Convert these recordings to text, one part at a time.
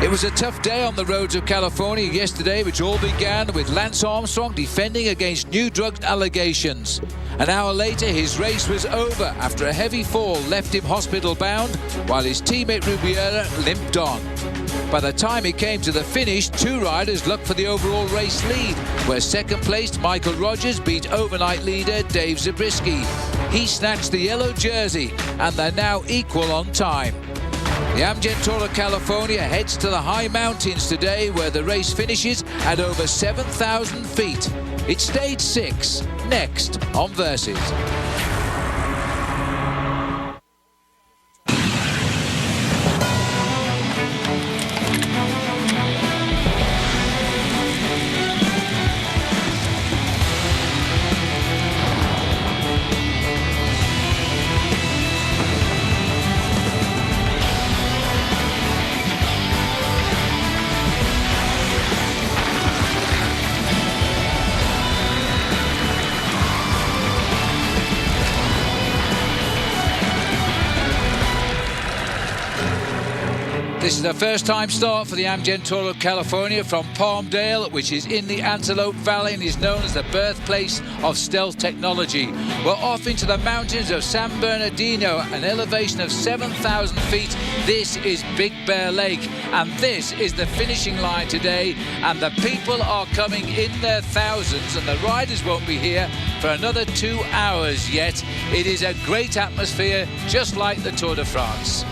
It was a tough day on the roads of California yesterday, which all began with Lance Armstrong defending against new drug allegations. An hour later, his race was over after a heavy fall left him hospital-bound, while his teammate Rubiera limped on. By the time it came to the finish, two riders looked for the overall race lead, where second-placed Michael Rogers beat overnight leader Dave Zabriskie. He snatched the yellow jersey, and they're now equal on time. The Amgen Tour of California heads to the high mountains today, where the race finishes at over 7,000 feet. It's stage 6, next on Versus. This is a first-time start for the Amgen Tour of California from Palmdale, which is in the Antelope Valley and is known as the birthplace of stealth technology. We're off into the mountains of San Bernardino, an elevation of 7,000 feet. This is Big Bear Lake, and this is the finishing line today, and the people are coming in their thousands, and the riders won't be here for another 2 hours yet. It is a great atmosphere, just like the Tour de France.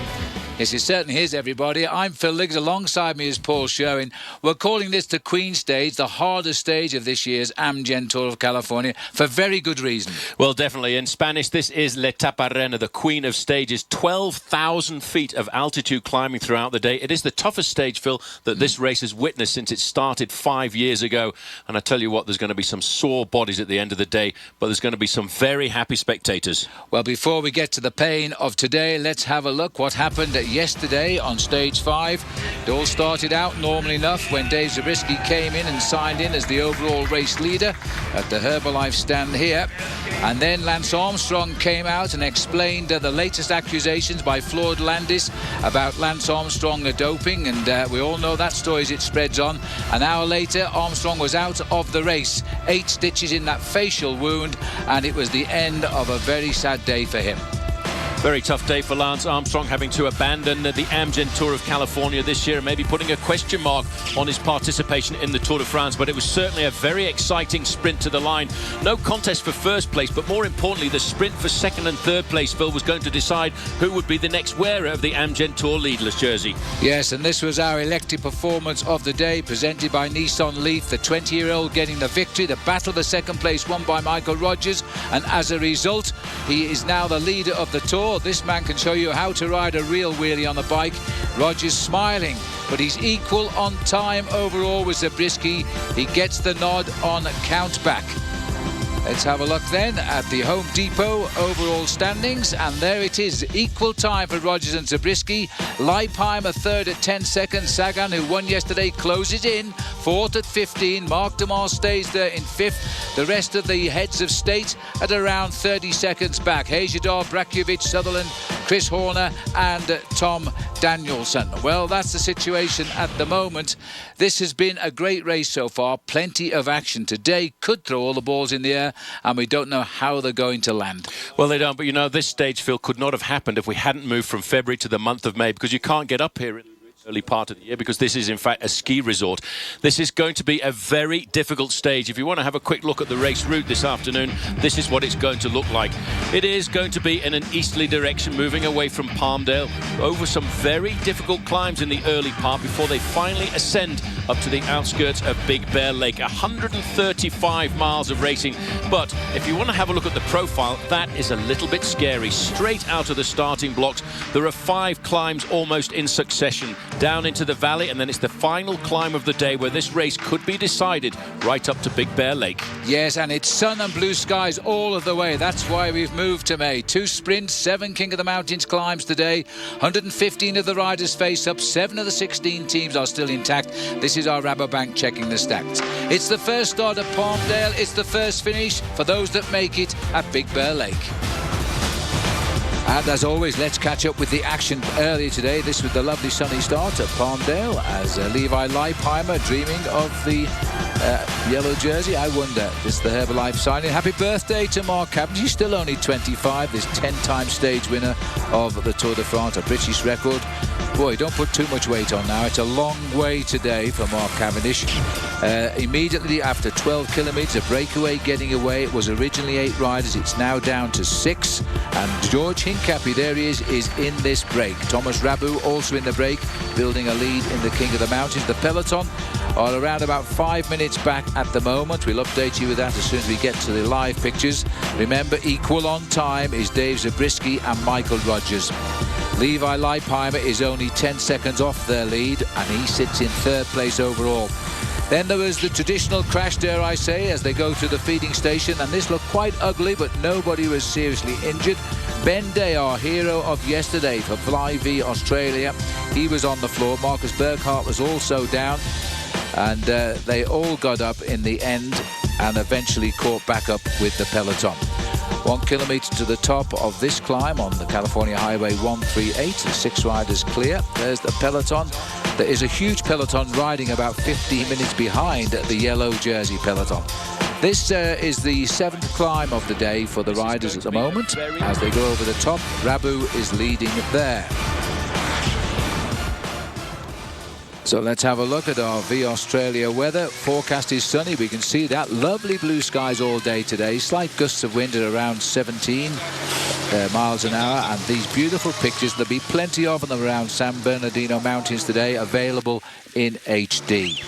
Yes, it certainly is, everybody. I'm Phil Liggs. Alongside me is Paul Sherwin. We're calling this the Queen Stage, the hardest stage of this year's Amgen Tour of California, for very good reason. Well, definitely. In Spanish, this is L'Etapa Reina, the Queen of Stages. 12,000 feet of altitude climbing throughout the day. It is the toughest stage, Phil, that this race has witnessed since it started 5 years ago. And I tell you what, there's going to be some sore bodies at the end of the day, but there's going to be some very happy spectators. Well, before we get to the pain of today, let's have a look what happened yesterday on stage 5. It all started out normal enough when Dave Zabriskie came in and signed in as the overall race leader at the Herbalife stand here. And then Lance Armstrong came out and explained the latest accusations by Floyd Landis about Lance Armstrong doping, and we all know that story as it spreads on. An hour later, Armstrong was out of the race. 8 stitches in that facial wound, and it was the end of a very sad day for him. Very tough day for Lance Armstrong, having to abandon the Amgen Tour of California this year and maybe putting a question mark on his participation in the Tour de France. But it was certainly a very exciting sprint to the line. No contest for first place, but more importantly, the sprint for second and third place, Phil, was going to decide who would be the next wearer of the Amgen Tour leadless jersey. Yes, and this was our elected performance of the day, presented by Nissan Leaf, the 20-year-old getting the victory. The battle, the second place won by Michael Rogers, and as a result, he is now the leader of the Tour. This man can show you how to ride a real wheelie on a bike. Rogers smiling, but he's equal on time overall with Zabriskie. He gets the nod on count back. Let's have a look then at the Home Depot overall standings, and there it is, equal time for Rogers and Zabriskie. Leipheimer third at 10 seconds. Sagan, who won yesterday, closes in fourth at 15. Mark DeMar stays there in fifth. The rest of the heads of state at around 30 seconds back. Hejadar, Brakovic, Sutherland, Chris Horner and Tom Danielson. Well, that's the situation at the moment. This has been a great race so far. Plenty of action today. Could throw all the balls in the air, and we don't know how they're going to land. Well, they don't, but you know, this stage, Phil, could not have happened if we hadn't moved from February to the month of May, because you can't get up here in the early part of the year, because this is in fact a ski resort. This is going to be a very difficult stage. If you want to have a quick look at the race route this afternoon, this is what it's going to look like. It is going to be in an easterly direction, moving away from Palmdale, over some very difficult climbs in the early part before they finally ascend up to the outskirts of Big Bear Lake. 135 miles of racing, but if you want to have a look at the profile, that is a little bit scary. Straight out of the starting blocks, there are 5 climbs almost in succession down into the valley, and then it's the final climb of the day where this race could be decided right up to Big Bear Lake. Yes, and it's sun and blue skies all of the way. That's why we've moved to May. 2 sprints, 7 King of the Mountains climbs today. 115 of the riders face up. 7 of the 16 teams are still intact. This is our Rabobank checking the stats. It's the first start at Palmdale. It's the first finish for those that make it at Big Bear Lake. And as always, let's catch up with the action earlier today. This was the lovely sunny start at Palmdale as Levi Leipheimer dreaming of the yellow jersey. I wonder, this is the Herbalife signing. Happy birthday to Mark Cavendish. He's still only 25. This 10-time stage winner of the Tour de France, a British record. Boy, don't put too much weight on now. It's a long way today for Mark Cavendish. Immediately after 12 kilometres, a breakaway getting away. It was originally 8 riders. It's now down to 6. And George Hincapie, there he is in this break. Thomas Rabu also in the break, building a lead in the King of the Mountains. The peloton are around about 5 minutes back at the moment. We'll update you with that as soon as we get to the live pictures. Remember, equal on time is Dave Zabriskie and Michael Rogers. Levi Leipheimer is only 10 seconds off their lead, and he sits in 3rd place overall. Then there was the traditional crash, dare I say, as they go to the feeding station, and this looked quite ugly, but nobody was seriously injured. Ben Day, our hero of yesterday for Fly V Australia, he was on the floor. Marcus Burkhardt was also down, and they all got up in the end and eventually caught back up with the peloton. 1 kilometre to the top of this climb on the California Highway 138. 6 riders clear. There's the peloton. There is a huge peloton riding about 15 minutes behind the yellow jersey peloton. This is the 7th climb of the day for the riders at the moment. As they go over the top, Rabu is leading there. So let's have a look at our V Australia weather. Forecast is sunny. We can see that. Lovely blue skies all day today. Slight gusts of wind at around 17 miles an hour. And these beautiful pictures, there'll be plenty of them around San Bernardino Mountains today, available in HD.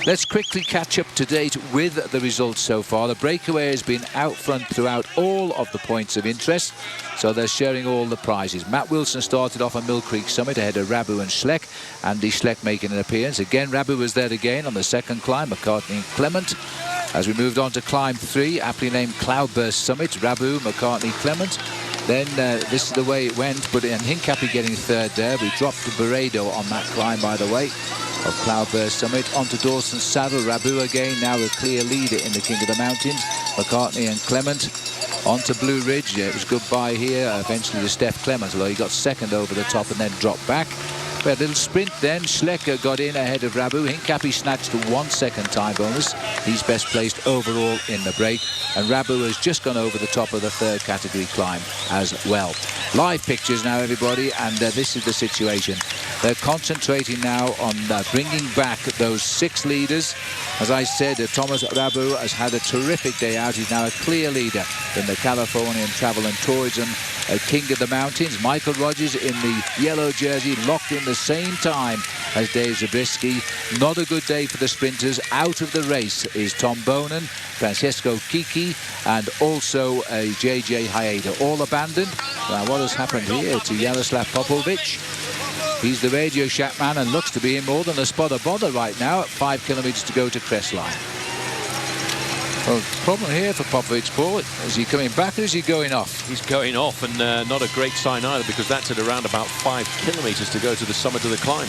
Let's quickly catch up to date with the results so far. The breakaway has been out front throughout all of the points of interest, so they're sharing all the prizes. Matt Wilson started off on Mill Creek Summit ahead of Rabu and Schleck. Andy Schleck making an appearance. Again, Rabu was there again on the 2nd climb, McCartney and Clement. As we moved on to climb 3, aptly named Cloudburst Summit, Rabu, McCartney, Clement. Then this is the way it went, but in Hincapie getting 3rd there. We dropped to Beredo on that climb, by the way, of Cloudburst Summit. Onto Dawson's Saddle, Rabu again, now a clear leader in the King of the Mountains, McCartney and Clement. Onto Blue Ridge, it was goodbye here, eventually to Steph Clement, although he got 2nd over the top and then dropped back. We had a little sprint then. Schlecker got in ahead of Rabu. Hincapie snatched a 1 second time bonus. He's best placed overall in the break. And Rabu has just gone over the top of the 3rd category climb as well. Live pictures now, everybody, and this is the situation. They're concentrating now on bringing back those 6 leaders. As I said, Thomas Rabu has had a terrific day out. He's now a clear leader in the Californian Travel and Tourism King of the Mountains. Michael Rogers in the yellow jersey, locked in the same time as Dave Zabriskie. Not a good day for the sprinters. Out of the race is Tom Bonan, Francesco Kiki, and also JJ Hayata. All abandoned. Now, what has happened here to Jaroslav Popovic? He's the Radio Shack man and looks to be in more than a spot of bother right now at 5 kilometres to go to crestline. Well, the problem here for Popovic, Paul, is he coming back or is he going off? He's going off, and not a great sign either, because that's at around about 5 kilometres to go to the summit of the climb.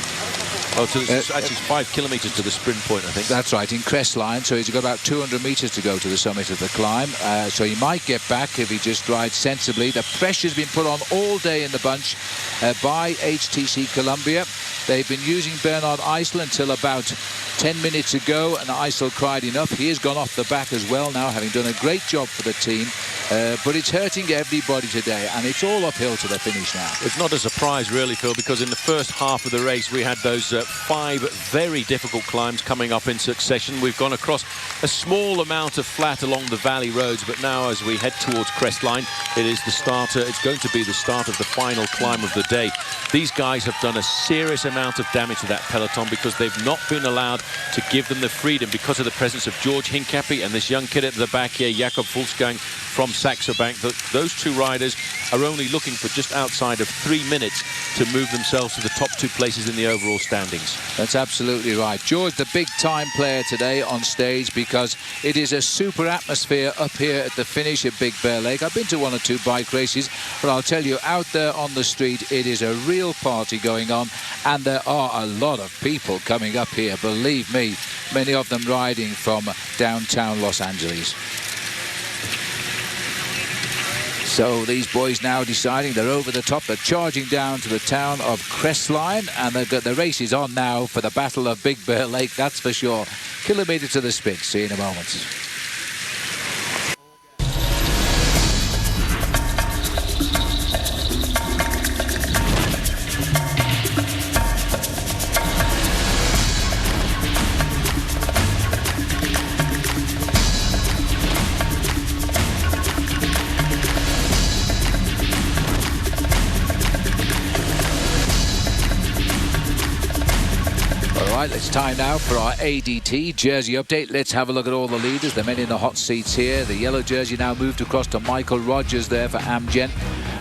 Oh, actually it's 5 kilometres to the sprint point, I think. That's right, in crestline, so he's got about 200 metres to go to the summit of the climb. So he might get back if he just rides sensibly. The pressure's been put on all day in the bunch by HTC Columbia. They've been using Bernard Eisel until about 10 minutes ago, and Eisel cried enough. He has gone off the back as well now, having done a great job for the team. But it's hurting everybody today, and it's all uphill to the finish now. It's not a surprise, really, Phil, because in the first half of the race, we had those 5 very difficult climbs coming up in succession. We've gone across a small amount of flat along the valley roads, but now as we head towards crestline, it is the starter. It's going to be the start of the final climb of the day. These guys have done a serious amount of damage to that peloton because they've not been allowed to give them the freedom because of the presence of George Hincapie and this young kid at the back here, Jakob Fulsgang from Saxo Bank. Those 2 riders are only looking for just outside of 3 minutes to move themselves to the top 2 places in the overall standings. That's absolutely right. George, the big time player today on stage, because it is a super atmosphere up here at the finish at Big Bear Lake. I've been to 1 or 2 bike races, but I'll tell you, out there on the street, it is a real party going on, and there are a lot of people coming up here, believe me, many of them riding from downtown Los Angeles. So these boys now deciding they're over the top. They're charging down to the town of Crestline, and they've got the race is on now for the Battle of Big Bear Lake, that's for sure. Kilometre to the spit. See you in a moment. It's time now for our ADT jersey update. Let's have a look at all the leaders, the men in the hot seats here. The yellow jersey now moved across to Michael Rogers there for Amgen.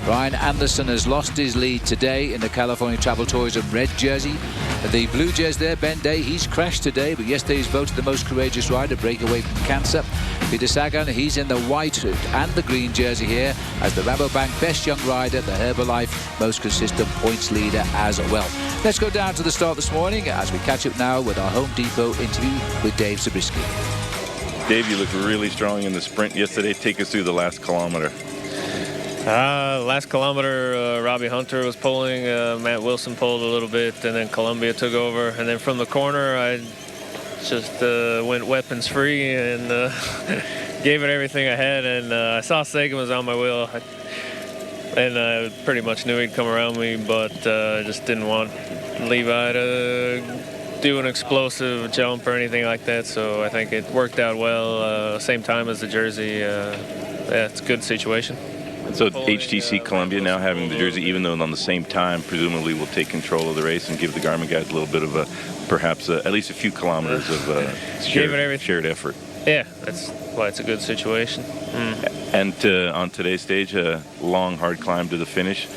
Ryan Anderson has lost his lead today in the California Travel Tourism red jersey. The blue jersey there, Ben Day, he's crashed today, but yesterday he's voted the most courageous rider, break away from cancer. Peter Sagan, he's in the white and the green jersey here as the Rabobank best young rider, the Herbalife most consistent points leader as well. Let's go down to the start this morning as we catch up now with our Home Depot interview with Dave Zabriskie. Dave, you looked really strong in the sprint yesterday. Take us through the last kilometer. Last kilometer, Robbie Hunter was pulling, Matt Wilson pulled a little bit, and then Columbia took over. And then from the corner, I just went weapons free and gave it everything I had. And I saw Sagan was on my wheel, and I pretty much knew he'd come around me, but just didn't want Levi to do an explosive jump or anything like that. So I think it worked out well. Same time as the jersey. Yeah, it's a good situation. So HTC Columbia now having the jersey, even though on the same time, presumably will take control of the race and give the Garmin guys a little bit of a, perhaps at least a few kilometers of shared effort. Yeah, that's why it's a good situation. And on today's stage, a long, hard climb to the finish.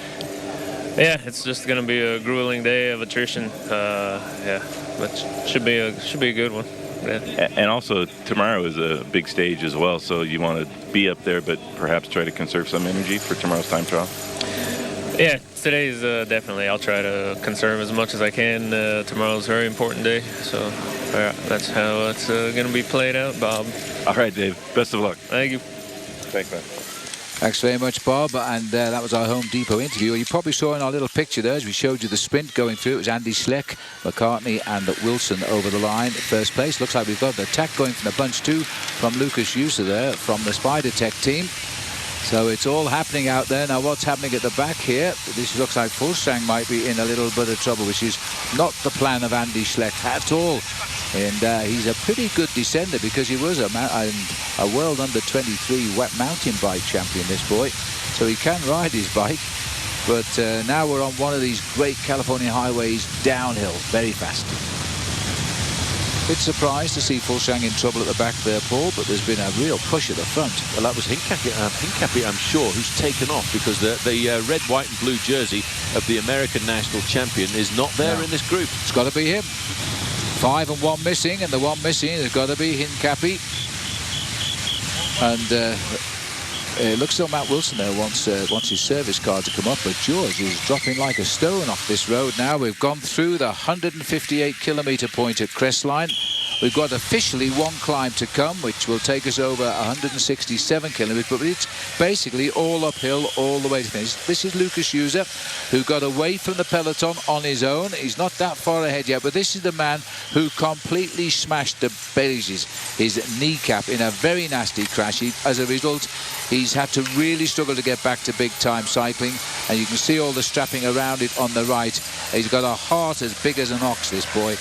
Yeah, it's just going to be a grueling day of attrition. Yeah, but should be a good one. Yeah. And also, tomorrow is a big stage as well, so you want to be up there, but perhaps try to conserve some energy for tomorrow's time trial? Yeah, today's definitely. I'll try to conserve as much as I can. Tomorrow's a very important day, so that's how it's going to be played out, Bob. All right, Dave. Best of luck. Thank you. Thanks, man. Thanks very much, Bob. And that was our Home Depot interview. You probably saw in our little picture there, as we showed you the sprint going through. It was Andy Schleck, McCartney and Wilson over the line. First place. Looks like we've got the attack going from the bunch too from Lucas User there from the Spider Tech team. So it's all happening out there. Now what's happening at the back here? This looks like Fulsang might be in a little bit of trouble, which is not the plan of Andy Schleck at all. And he's a pretty good descender because he was a world under 23 wet mountain bike champion, this boy. So he can ride his bike. But now we're on one of these great California highways downhill, very fast. Bit surprised to see Fulsang in trouble at the back there, Paul, but there's been a real push at the front. Well, that was Hincapie, I'm sure, who's taken off because the red, white and blue jersey of the American national champion is not there in this group. It's got to be him. 5 and 1 missing, and the one missing has got to be Hincapie. And it looks like Matt Wilson there wants his service car to come up, but George is dropping like a stone off this road now. We've gone through the 158 kilometre point at Crestline. We've got officially one climb to come, which will take us over 167 kilometres, but it's basically all uphill all the way to finish. This is Lucas User, who got away from the peloton on his own. He's not that far ahead yet, but this is the man who completely smashed his kneecap in a very nasty crash. As a result, he's had to really struggle to get back to big-time cycling, and you can see all the strapping around it on the right. He's got a heart as big as an ox, this boy.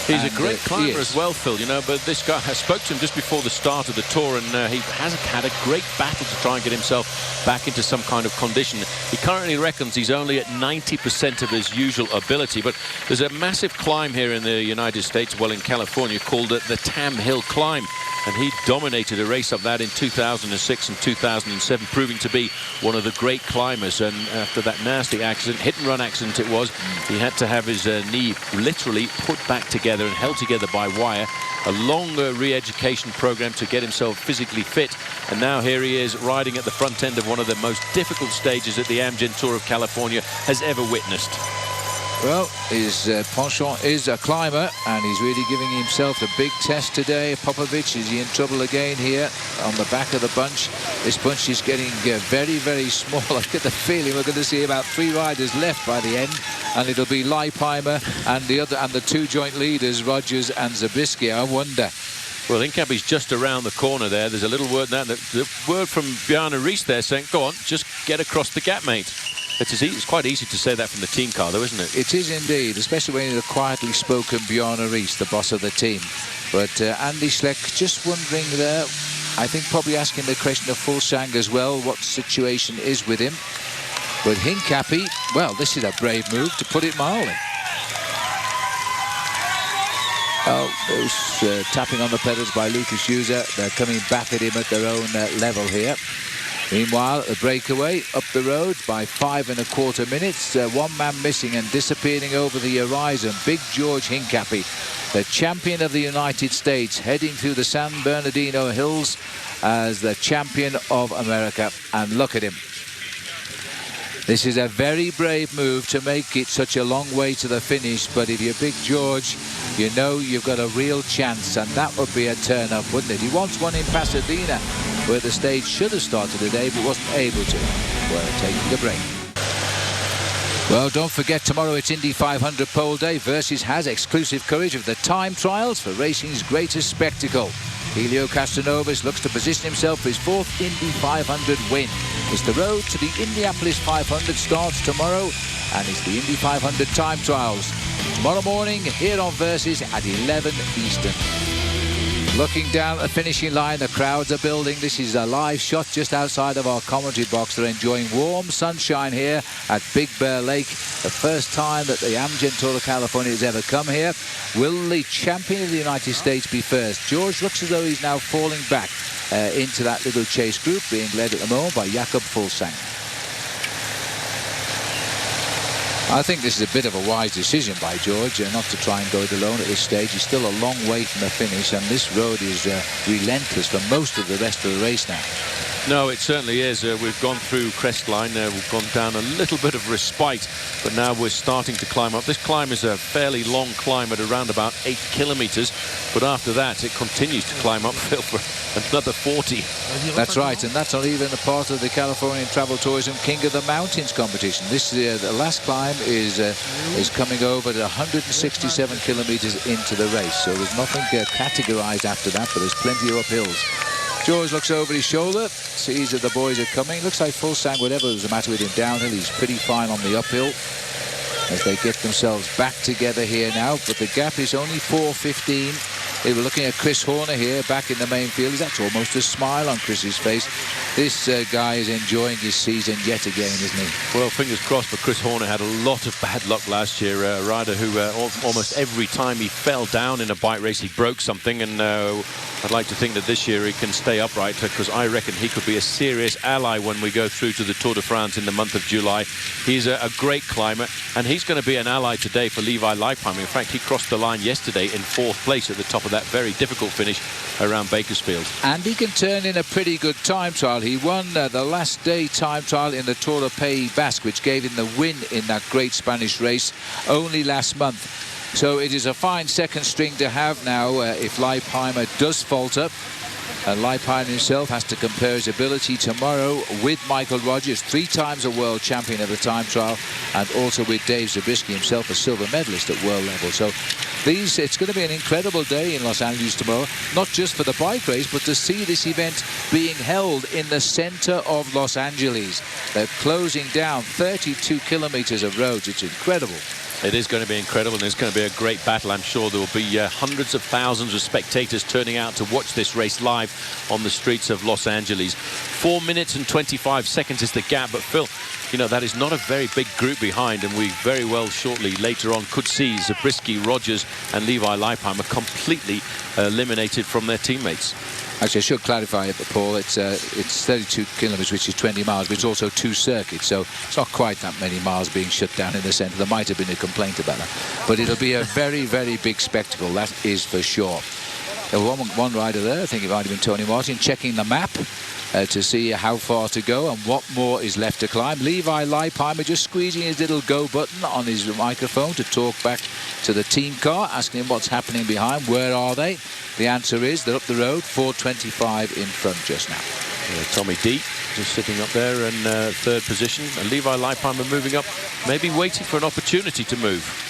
He's a great climber as well, Phil, you know, but this guy, I spoke to him just before the start of the tour, and he has had a great battle to try and get himself back into some kind of condition. He currently reckons he's only at 90% of his usual ability, but there's a massive climb here in the United States, well, in California, called the Tam Hill Climb, and he dominated a race of that in 2006 and 2007, proving to be one of the great climbers. And after that nasty accident, hit-and-run accident it was, he had to have his knee literally put back together and held together by wire. A long re-education program to get himself physically fit, and now here he is riding at the front end of one of the most difficult stages that the Amgen Tour of California has ever witnessed. Well, his penchant is a climber, and he's really giving himself a big test today. Popovic, is he in trouble again here on the back of the bunch? This bunch is getting very, very small. I get the feeling we're going to see about 3 riders left by the end, and it'll be Leipheimer and the 2 joint leaders, Rogers and Zabriskie. I wonder. Well, Hincapie's just around the corner there. There's a little word now. The word from Bjarne Riis there saying, "Go on, just get across the gap, mate." It's quite easy to say that from the team car, though, isn't it? It is indeed, especially when you're a quietly spoken Bjarne Riis, the boss of the team. But Andy Schleck just wondering there, I think probably asking the question of Fulsang as well, what the situation is with him. But Hincapie, well, this is a brave move, to put it mildly. Oh, those tapping on the pedals by Lucas User. They're coming back at him at their own level here. Meanwhile, the breakaway up the road by 5 1/4 minutes. 1 man missing and disappearing over the horizon. Big George Hincapie, the champion of the United States, heading through the San Bernardino hills as the champion of America. And look at him. This is a very brave move to make it such a long way to the finish. But if you're Big George, you know you've got a real chance, and that would be a turn-up, wouldn't it? He once won in Pasadena, where the stage should have started today, but wasn't able to. We're taking a break. Well, don't forget, tomorrow it's Indy 500 pole day. Versus has exclusive coverage of the time trials for racing's greatest spectacle. Helio Castroneves looks to position himself for his 4th Indy 500 win. It's the road to the Indianapolis 500 starts tomorrow, and it's the Indy 500 time trials tomorrow morning here on Versus at 11 Eastern. Looking down at the finishing line, the crowds are building. This is a live shot just outside of our commentary box. They're enjoying warm sunshine here at Big Bear Lake. The first time that the Amgen Tour of California has ever come here. Will the champion of the United States be first? George looks as though he's now falling back into that little chase group, being led at the moment by Jakob Fulsang. I think this is a bit of a wise decision by George not to try and go it alone at this stage. He's still a long way from the finish, and this road is relentless for most of the rest of the race now. No, it certainly is. We've gone through Crestline. We've gone down a little bit of respite, but now we're starting to climb up. This climb is a fairly long climb at around about 8 kilometers, but after that it continues to climb uphill for another 40. That's right, and that's not even a part of the Californian Travel Tourism King of the Mountains competition. This the last climb is coming over at 167 kilometers into the race, so there's nothing categorized after that, but there's plenty of uphills. George looks over his shoulder, sees that the boys are coming. Looks like Fulsang, whatever was the matter with him downhill, he's pretty fine on the uphill as they get themselves back together here now. But the gap is only 4:15. They were looking at Chris Horner here back in the main field. That's almost a smile on Chris's face. This guy is enjoying his season yet again, isn't he? Well, fingers crossed, but Chris Horner had a lot of bad luck last year. A rider who almost every time he fell down in a bike race, he broke something. And I'd like to think that this year he can stay upright, because I reckon he could be a serious ally when we go through to the Tour de France in the month of July. He's a great climber, and he's going to be an ally today for Levi Leipheimer. In fact, he crossed the line yesterday in 4th place at the top of that very difficult finish around Bakersfield. And he can turn in a pretty good time trial. He won the last day time trial in the Tour de Pays Basque, which gave him the win in that great Spanish race only last month. So it is a fine second string to have now if Leipheimer does falter. And Leipheimer himself has to compare his ability tomorrow with Michael Rogers, 3 times a world champion of the time trial, and also with Dave Zabriskie, himself a silver medalist at world level. So it's going to be an incredible day in Los Angeles tomorrow, not just for the bike race, but to see this event being held in the center of Los Angeles. They're closing down 32 kilometers of roads. It's incredible. It is going to be incredible, and it's going to be a great battle. I'm sure there will be hundreds of thousands of spectators turning out to watch this race live on the streets of Los Angeles. 4 minutes and 25 seconds is the gap, but Phil, you know, that is not a very big group behind, and we very well shortly later on could see Zabriskie, Rogers and Levi Leipheimer completely eliminated from their teammates. Actually, I should clarify, Paul, it's 32 kilometres, which is 20 miles, but it's also 2 circuits, so it's not quite that many miles being shut down in the centre. There might have been a complaint about that. But it'll be a very, very big spectacle, that is for sure. There was one rider there, I think it might have been Tony Martin, checking the map. to see how far to go and what more is left to climb. Levi Leipheimer just squeezing his little go button on his microphone to talk back to the team car, asking him what's happening behind. Where are they? The answer is they're up the road, 4:25 in front just now. Tommy D just sitting up there in third position, and Levi Leipheimer moving up, maybe waiting for an opportunity to move.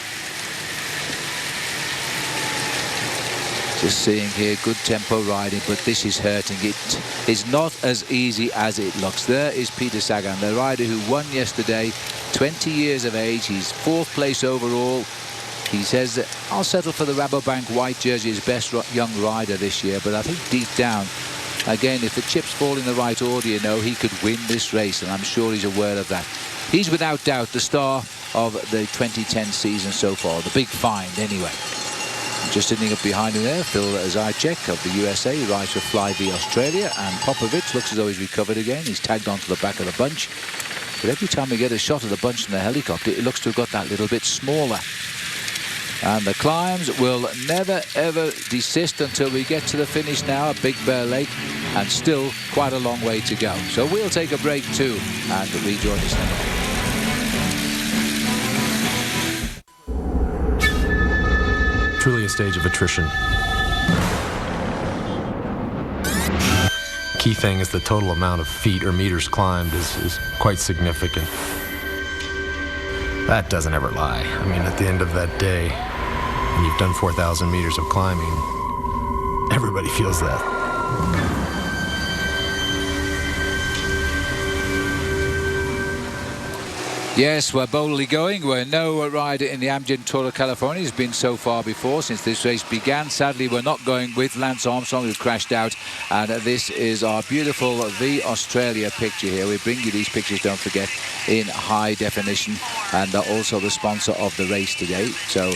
Just seeing here, good tempo riding, but this is hurting. It is not as easy as it looks. There is Peter Sagan, the rider who won yesterday, 20 years of age. He's 4th place overall. He says that I'll settle for the Rabobank white jersey, his best young rider this year, but I think deep down, again, if the chips fall in the right order, you know, he could win this race, and I'm sure he's aware of that. He's without doubt the star of the 2010 season so far, the big find anyway. Just sitting up behind him there, Phil Zychek of the USA, he rides for Fly V Australia, and Popovic looks as though he's recovered again. He's tagged onto the back of the bunch, but every time we get a shot of the bunch from the helicopter, it looks to have got that little bit smaller. And the climbs will never ever desist until we get to the finish now at Big Bear Lake, and still quite a long way to go. So we'll take a break too and rejoin us now. Truly a stage of attrition. Key thing is the total amount of feet or meters climbed is quite significant. That doesn't ever lie. I mean, at the end of that day, when you've done 4,000 meters of climbing, everybody feels that. Yes, we're boldly going where no rider in the Amgen Tour of California has been so far before since this race began. Sadly, we're not going with Lance Armstrong, who crashed out. And this is our beautiful V Australia picture here. We bring you these pictures, don't forget, in high definition, and also the sponsor of the race today. So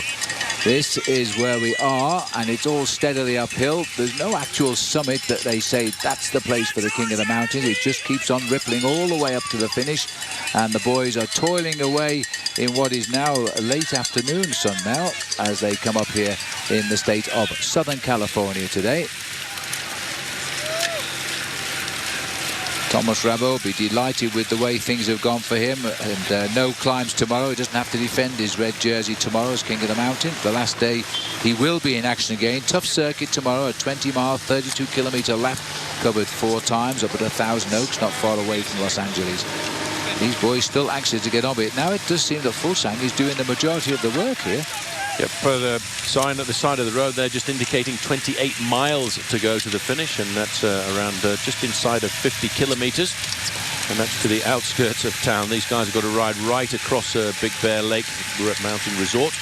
this is where we are, and it's all steadily uphill. There's no actual summit that they say that's the place for the King of the Mountains. It just keeps on rippling all the way up to the finish, and the boys are toiling away in what is now late afternoon sun now as they come up here in the state of Southern California today. Thomas Rabo will be delighted with the way things have gone for him, and no climbs tomorrow. He doesn't have to defend his red jersey tomorrow as King of the Mountain. The last day he will be in action again. Tough circuit tomorrow, a 20-mile, 32-kilometer lap, covered 4 times up at 1,000 Oaks, not far away from Los Angeles. These boys still anxious to get on with it. Now it does seem that Fulsang is doing the majority of the work here. Yep, for the sign at the side of the road there, just indicating 28 miles to go to the finish, and that's around just inside of 50 kilometers, and that's to the outskirts of town. These guys have got to ride right across Big Bear Lake. We're at Mountain Resort,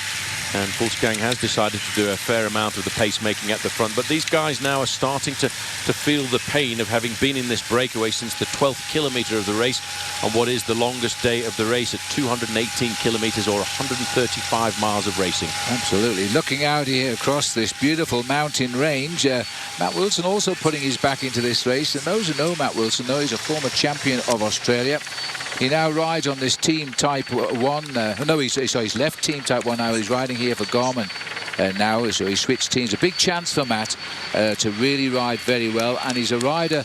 and Fulsang has decided to do a fair amount of the pacemaking at the front, but these guys now are starting to feel the pain of having been in this breakaway since the 12th kilometer of the race on what is the longest day of the race at 218 kilometers or 135 miles of racing. Absolutely. Looking out here across this beautiful mountain range, Matt Wilson also putting his back into this race, and those who know Matt Wilson know he's a former champion of Australia. He now rides on this Team Type 1. He's left Team Type 1 now. He's riding here for Garmin now, so he switched teams. A big chance for Matt to really ride very well, and he's a rider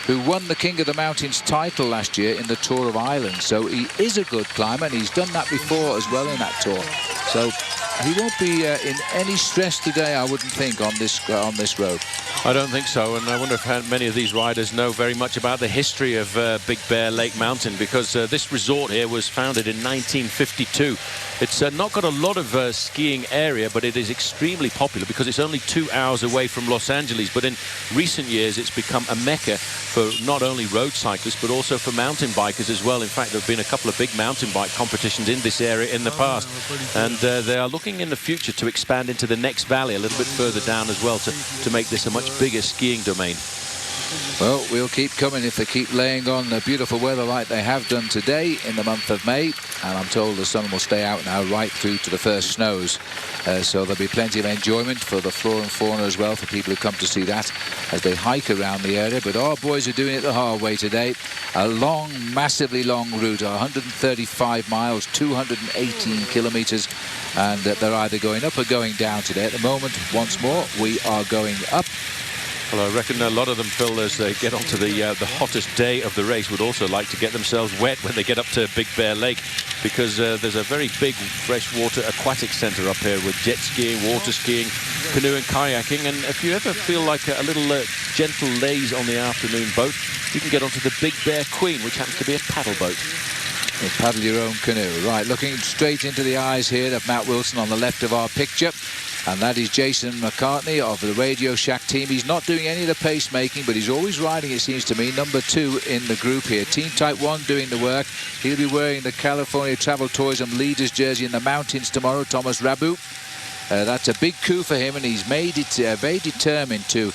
who won the King of the Mountains title last year in the Tour of Ireland. So he is a good climber, and he's done that before as well in that tour. So he won't be in any stress today, I wouldn't think, on this road. I don't think so, and I wonder if many of these riders know very much about the history of Big Bear Lake Mountain, because this resort here was founded in 1952. It's not got a lot of skiing area, but it is extremely popular because it's only 2 hours away from Los Angeles. But in recent years, it's become a mecca for not only road cyclists, but also for mountain bikers as well. In fact, there have been a couple of big mountain bike competitions in this area in the past. And they are looking in the future to expand into the next valley a little bit further down as well to make this a much bigger skiing domain. Well, we'll keep coming if they keep laying on the beautiful weather like they have done today in the month of May. And I'm told the sun will stay out now right through to the first snows. So there'll be plenty of enjoyment for the flora and fauna as well, for people who come to see that as they hike around the area. But our boys are doing it the hard way today. A long, massively long route, 135 miles, 218 kilometers. And they're either going up or going down today. At the moment, once more, we are going up. Well, I reckon a lot of them, Phil, as they get onto the hottest day of the race, would also like to get themselves wet when they get up to Big Bear Lake, because there's a very big freshwater aquatic centre up here with jet skiing, water skiing, canoe and kayaking. And if you ever feel like a little gentle laze on the afternoon boat, you can get onto the Big Bear Queen, which happens to be a paddle boat. You paddle your own canoe. Right, looking straight into the eyes here of Matt Wilson on the left of our picture. And that is Jason McCartney of the Radio Shack team. He's not doing any of the pacemaking, but he's always riding, it seems to me, number 2 in the group here. Team Type 1 doing the work. He'll be wearing the California Travel Tourism Leaders jersey in the mountains tomorrow, Thomas Rabu. That's a big coup for him, and he's made it very determined to.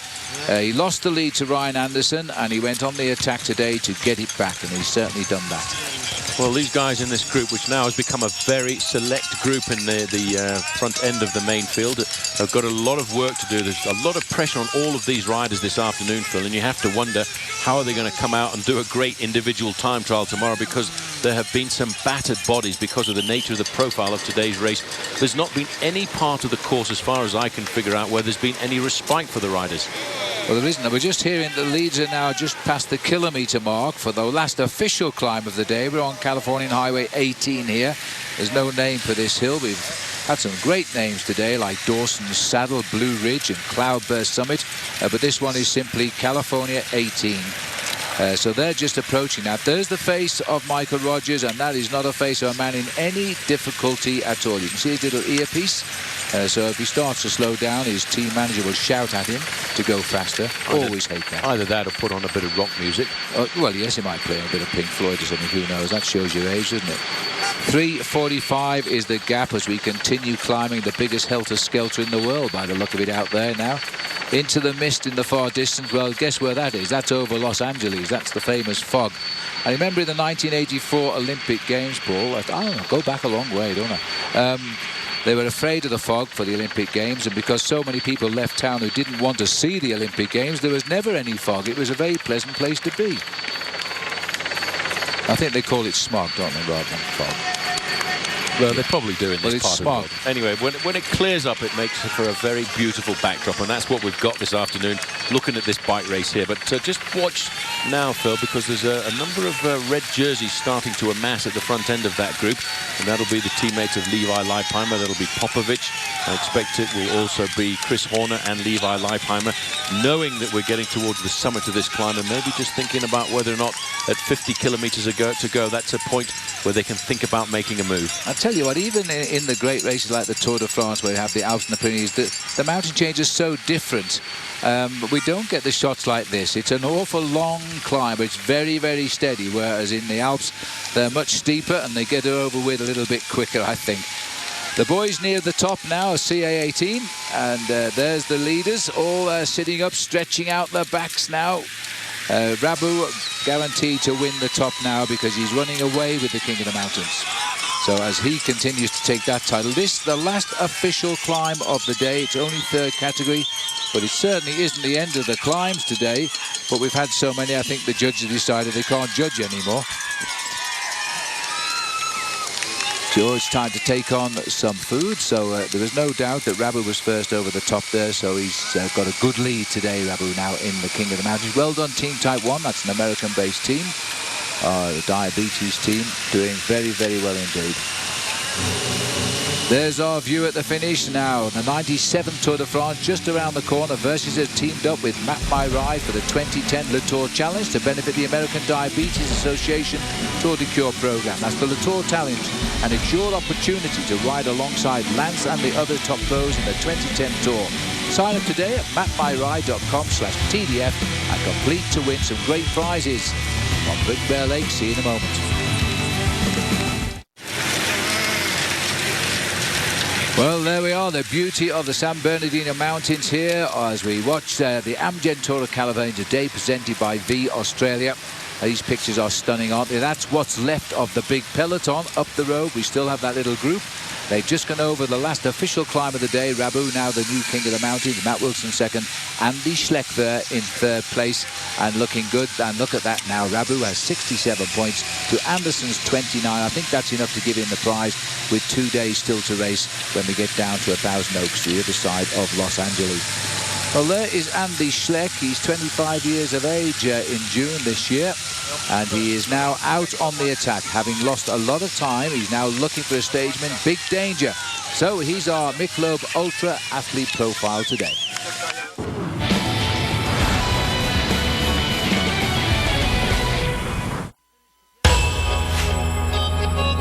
He lost the lead to Ryan Anderson, and he went on the attack today to get it back, and he's certainly done that. Well, these guys in this group, which now has become a very select group in the front end of the main field, have got a lot of work to do. There's a lot of pressure on all of these riders this afternoon, Phil, and you have to wonder how are they going to come out and do a great individual time trial tomorrow, because there have been some battered bodies because of the nature of the profile of today's race. There's not been any part of the course, as far as I can figure out, where there's been any respite for the riders. Well, there isn't. We're just hearing the leads are now just past the kilometre mark for the last official climb of the day. We're on Californian Highway 18 here. There's no name for this hill. We've had some great names today, like Dawson's Saddle, Blue Ridge and Cloudburst Summit, but this one is simply California 18. So they're just approaching that. There's the face of Michael Rogers, and that is not a face of a man in any difficulty at all. You can see his little earpiece. So if he starts to slow down, his team manager will shout at him to go faster. Always hate that. Either that or put on a bit of rock music. Well, yes, he might play a bit of Pink Floyd or something. Who knows? That shows your age, doesn't it? 3:45 is the gap as we continue climbing the biggest helter-skelter in the world, by the look of it out there now. Into the mist in the far distance. Well, guess where that is? That's over Los Angeles. That's the famous fog. I remember in the 1984 Olympic Games, Paul, I don't know, go back a long way, don't I? They were afraid of the fog for the Olympic Games, and because so many people left town who didn't want to see the Olympic Games, there was never any fog. It was a very pleasant place to be. I think they call it smog, don't they, rather than fog? Well, they probably do in this part smog. of the world. Anyway, when it clears up, it makes for a very beautiful backdrop, and that's what we've got this afternoon, looking at this bike race here. But just watch now, Phil, because there's a number of red jerseys starting to amass at the front end of that group, and that'll be the teammates of Levi Leipheimer. That'll be Popovich. I expect it will also be Chris Horner and Levi Leipheimer, knowing that we're getting towards the summit of this climb, and maybe just thinking about whether or not at 50 kilometers to go, that's a point where they can think about making a move. I tell you what, even in the great races like the Tour de France, where you have the Alps and the Pyrenees, the mountain change is so different. But we don't get the shots like this. It's an awful long climb, but it's very, very steady, whereas in the Alps, they're much steeper and they get over with a little bit quicker, I think. The boys near the top now are CA18, and there's the leaders, all sitting up, stretching out their backs now. Rabu guaranteed to win the top now because he's running away with the King of the Mountains. So as he continues to take that title, this is the last official climb of the day. It's only third category, but it certainly isn't the end of the climbs today. But we've had so many, I think the judges decided they can't judge anymore. So it's time to take on some food. So there is no doubt that Rabu was first over the top there. So he's got a good lead today, Rabu, now in the King of the Mountains. Well done, Team Type 1. That's an American-based team. The diabetes team doing very, very well indeed. There's our view at the finish now. The 97th Tour de France just around the corner. Versus has teamed up with Map My Ride for the 2010 Le Tour Challenge to benefit the American Diabetes Association Tour de Cure program. That's the Le Tour Challenge, and it's your opportunity to ride alongside Lance and the other top pros in the 2010 Tour. Sign up today at mapmyride.com/TDF and complete to win some great prizes. On Big Bear Lake, see you in a moment. Well, there we are, the beauty of the San Bernardino Mountains here as we watch the Amgen Tour of California today, presented by V Australia. These pictures are stunning, aren't they? That's what's left of the big peloton up the road. We still have that little group. They've just gone over the last official climb of the day. Rabu now the new King of the Mountains. Matt Wilson second. Andy Schleck there in third place and looking good. And look at that now. Rabu has 67 points to Anderson's 29. I think that's enough to give him the prize with 2 days still to race when we get down to 1,000 Oaks, the other side of Los Angeles. Well, there is Andy Schleck. He's 25 years of age in June this year, and he is now out on the attack, having lost a lot of time. He's now looking for a stage in big danger. So he's our Michelob Ultra Athlete Profile today.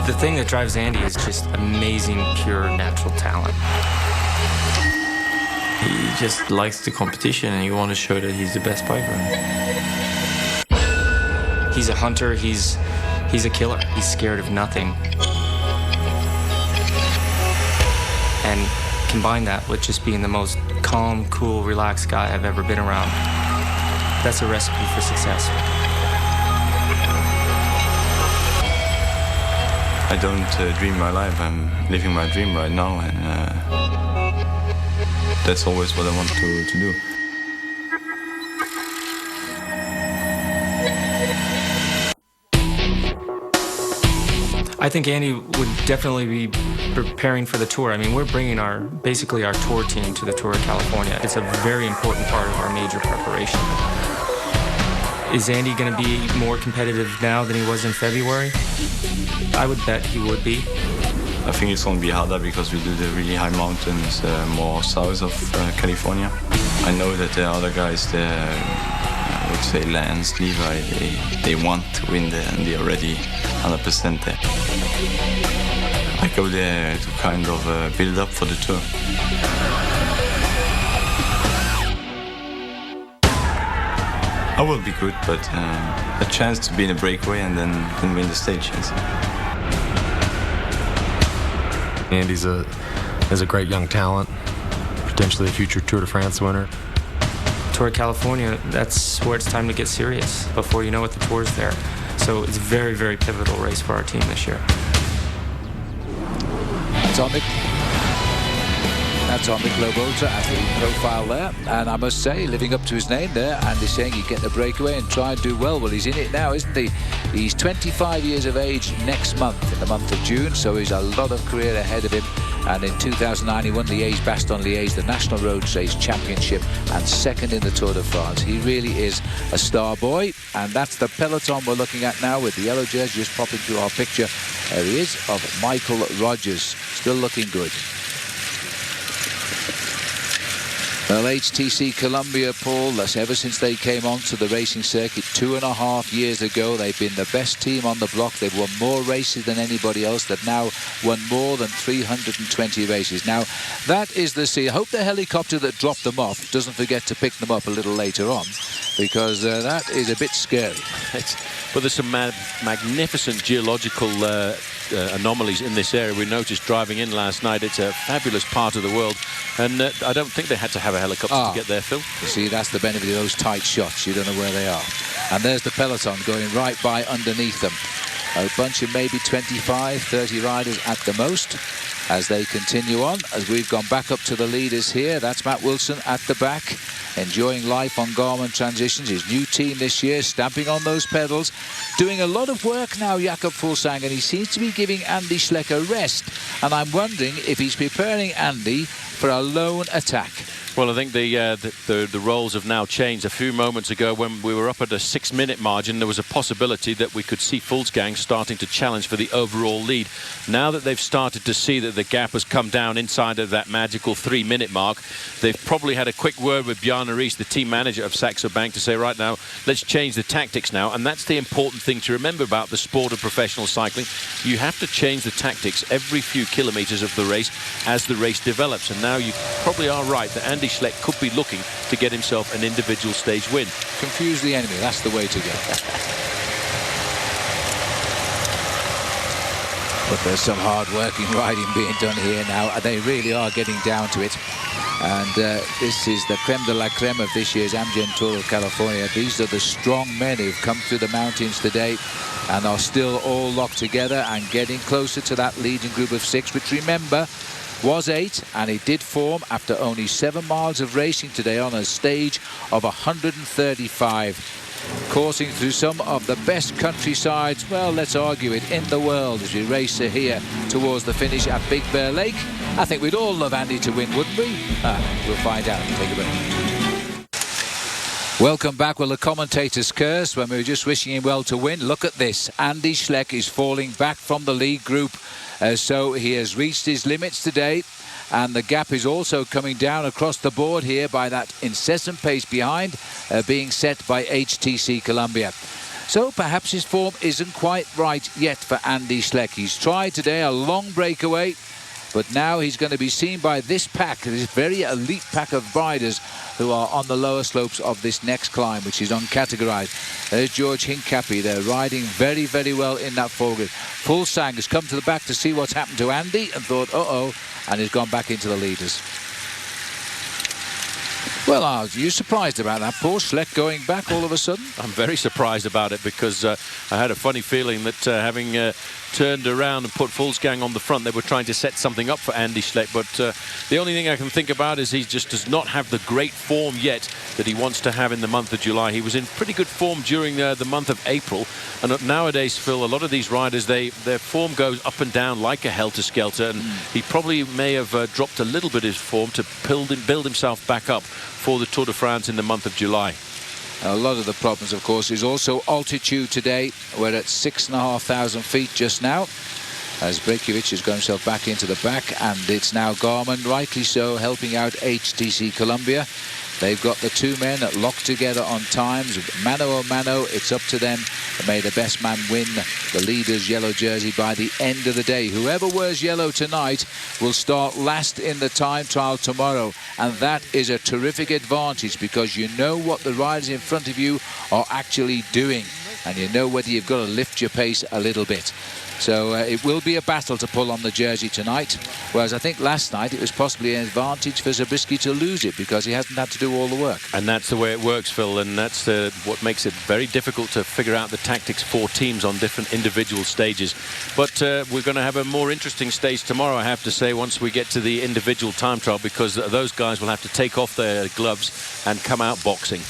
The thing that drives Andy is just amazing, pure, natural talent. He just likes the competition and he wants to show that he's the best biker. He's a hunter, he's a killer. He's scared of nothing. And combine that with just being the most calm, cool, relaxed guy I've ever been around. That's a recipe for success. I don't dream my life, I'm living my dream right now, and that's always what I want to do. I think Andy would definitely be preparing for the tour. I mean, we're bringing basically our tour team to the Tour of California. It's a very important part of our major preparation. Is Andy going to be more competitive now than he was in February? I would bet he would be. I think it's going to be harder because we do the really high mountains more south of California. I know that the other guys there, I would say Lance, Levi, they want to win there and they're already 100% there. I go there to kind of build up for the tour. I will be good, but a chance to be in a breakaway and then win the stage. Yes. Andy's a great young talent, potentially a future Tour de France winner. Tour of California, that's where it's time to get serious before you know it, the tour's there. So it's a very, very pivotal race for our team this year. That's our Michelob Ultra Athlete Profile there, and I must say, living up to his name there, Andy saying he'd get the breakaway and try and do well. Well, he's in it now, isn't he? He's 25 years of age next month, in the month of June, so he's a lot of career ahead of him. And in 2009, he won Liège-Bastogne-Liège, the National Road Race Championship, and second in the Tour de France. He really is a star boy, and that's the peloton we're looking at now with the yellow jersey just popping through our picture. There he is, of Michael Rogers, still looking good. Well, HTC Columbia, Paul, that's ever since they came onto the racing circuit 2.5 years ago. They've been the best team on the block. They've won more races than anybody else. They've now won more than 320 races. Now, that is the sea. I hope the helicopter that dropped them off doesn't forget to pick them up a little later on, because that is a bit scary. But there's some magnificent geological anomalies in this area. We noticed driving in last night. It's a fabulous part of the world, and I don't think they had to have a helicopter to get there, Phil. You see, that's the benefit of those tight shots. You don't know where they are. And there's the peloton going right by underneath them. A bunch of maybe 25, 30 riders at the most as they continue on. As we've gone back up to the leaders here, that's Matt Wilson at the back, enjoying life on Garmin Transitions, his new team this year, stamping on those pedals, doing a lot of work now, Jakob Fuglsang, and he seems to be giving Andy Schleck a rest, and I'm wondering if he's preparing Andy for a lone attack. Well, I think the roles have now changed. A few moments ago, when we were up at a 6-minute margin, there was a possibility that we could see Fuglsang starting to challenge for the overall lead. Now that they've started to see that the gap has come down inside of that magical 3-minute mark, they've probably had a quick word with Bjarne Riis, the team manager of Saxo Bank, to say, right now, let's change the tactics now. And that's the important thing to remember about the sport of professional cycling. You have to change the tactics every few kilometers of the race as the race develops. And now you probably are right that Andy Schleck could be looking to get himself an individual stage win. Confuse the enemy, that's the way to go. But there's some hard-working riding being done here now. They really are getting down to it. And this is the creme de la creme of this year's Amgen Tour of California. These are the strong men who've come through the mountains today and are still all locked together and getting closer to that leading group of 6, which, remember, was 8, and it did form after only 7 miles of racing today on a stage of 135, coursing through some of the best countrysides, well, let's argue it, in the world, as we race here towards the finish at Big Bear Lake. I think we'd all love Andy to win, wouldn't we? We'll find out. Take a break. Welcome back. Well, the commentator's curse when we were just wishing him well to win. Look at this. Andy Schleck is falling back from the lead group. So he has reached his limits today. And the gap is also coming down across the board here by that incessant pace behind being set by HTC Columbia. So perhaps his form isn't quite right yet for Andy Schleck. He's tried today a long breakaway. But now he's going to be seen by this pack, this very elite pack of riders who are on the lower slopes of this next climb, which is uncategorized. There's George Hincapie. They're riding very, very well in that foregrip. Fulsang has come to the back to see what's happened to Andy and thought, uh-oh, and he's gone back into the leaders. Well, are you surprised about that? Poor Schleck going back all of a sudden? I'm very surprised about it because I had a funny feeling that having turned around and put Fulsgang on the front, they were trying to set something up for Andy Schleck. But the only thing I can think about is he just does not have the great form yet that he wants to have in the month of July. He was in pretty good form during the month of April. And nowadays, Phil, a lot of these riders, their form goes up and down like a helter-skelter. And he probably may have dropped a little bit of his form to build himself back up for the Tour de France in the month of July. A lot of the problems, of course, is also altitude today. We're at 6,500 feet just now, as Brekovic has got himself back into the back, and it's now Garmin, rightly so, helping out HTC Columbia. They've got the two men locked together on times. Mano a mano, it's up to them. May the best man win the leader's yellow jersey by the end of the day. Whoever wears yellow tonight will start last in the time trial tomorrow. And that is a terrific advantage because you know what the riders in front of you are actually doing. And you know whether you've got to lift your pace a little bit. So it will be a battle to pull on the jersey tonight. Whereas I think last night it was possibly an advantage for Zabriskie to lose it because he hasn't had to do all the work. And that's the way it works, Phil. And that's what makes it very difficult to figure out the tactics for teams on different individual stages. But we're going to have a more interesting stage tomorrow, I have to say, once we get to the individual time trial, because those guys will have to take off their gloves and come out boxing.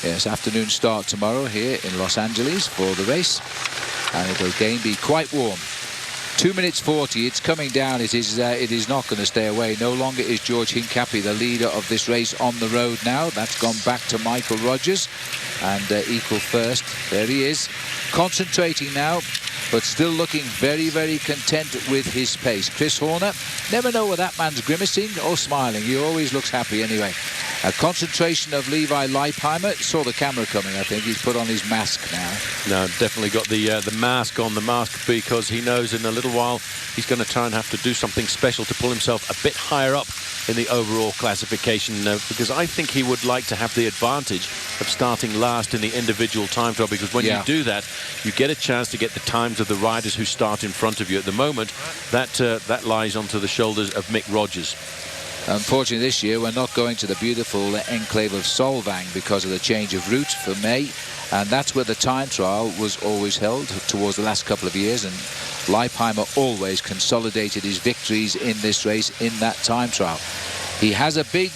Yes, afternoon start tomorrow here in Los Angeles for the race. And it'll again be quite warm. 2 minutes 40. It's coming down. It is not going to stay away. No longer is George Hincapie the leader of this race on the road now. That's gone back to Michael Rogers. And equal first. There he is. Concentrating now, but still looking very, very content with his pace. Chris Horner, never know whether that man's grimacing or smiling. He always looks happy anyway. A concentration of Levi Leipheimer. Saw the camera coming, I think. He's put on his mask now. No, definitely got the mask on, the mask, because he knows in a little while he's going to try and have to do something special to pull himself a bit higher up in the overall classification, because I think he would like to have the advantage of starting last in the individual time trial, because when you do that, you get a chance to get the times of the riders who start in front of you. At the moment, that lies onto the shoulders of Mick Rogers. Unfortunately, this year we're not going to the beautiful enclave of Solvang because of the change of route for May, and that's where the time trial was always held towards the last couple of years, and Leipheimer always consolidated his victories in this race in that time trial. He has a big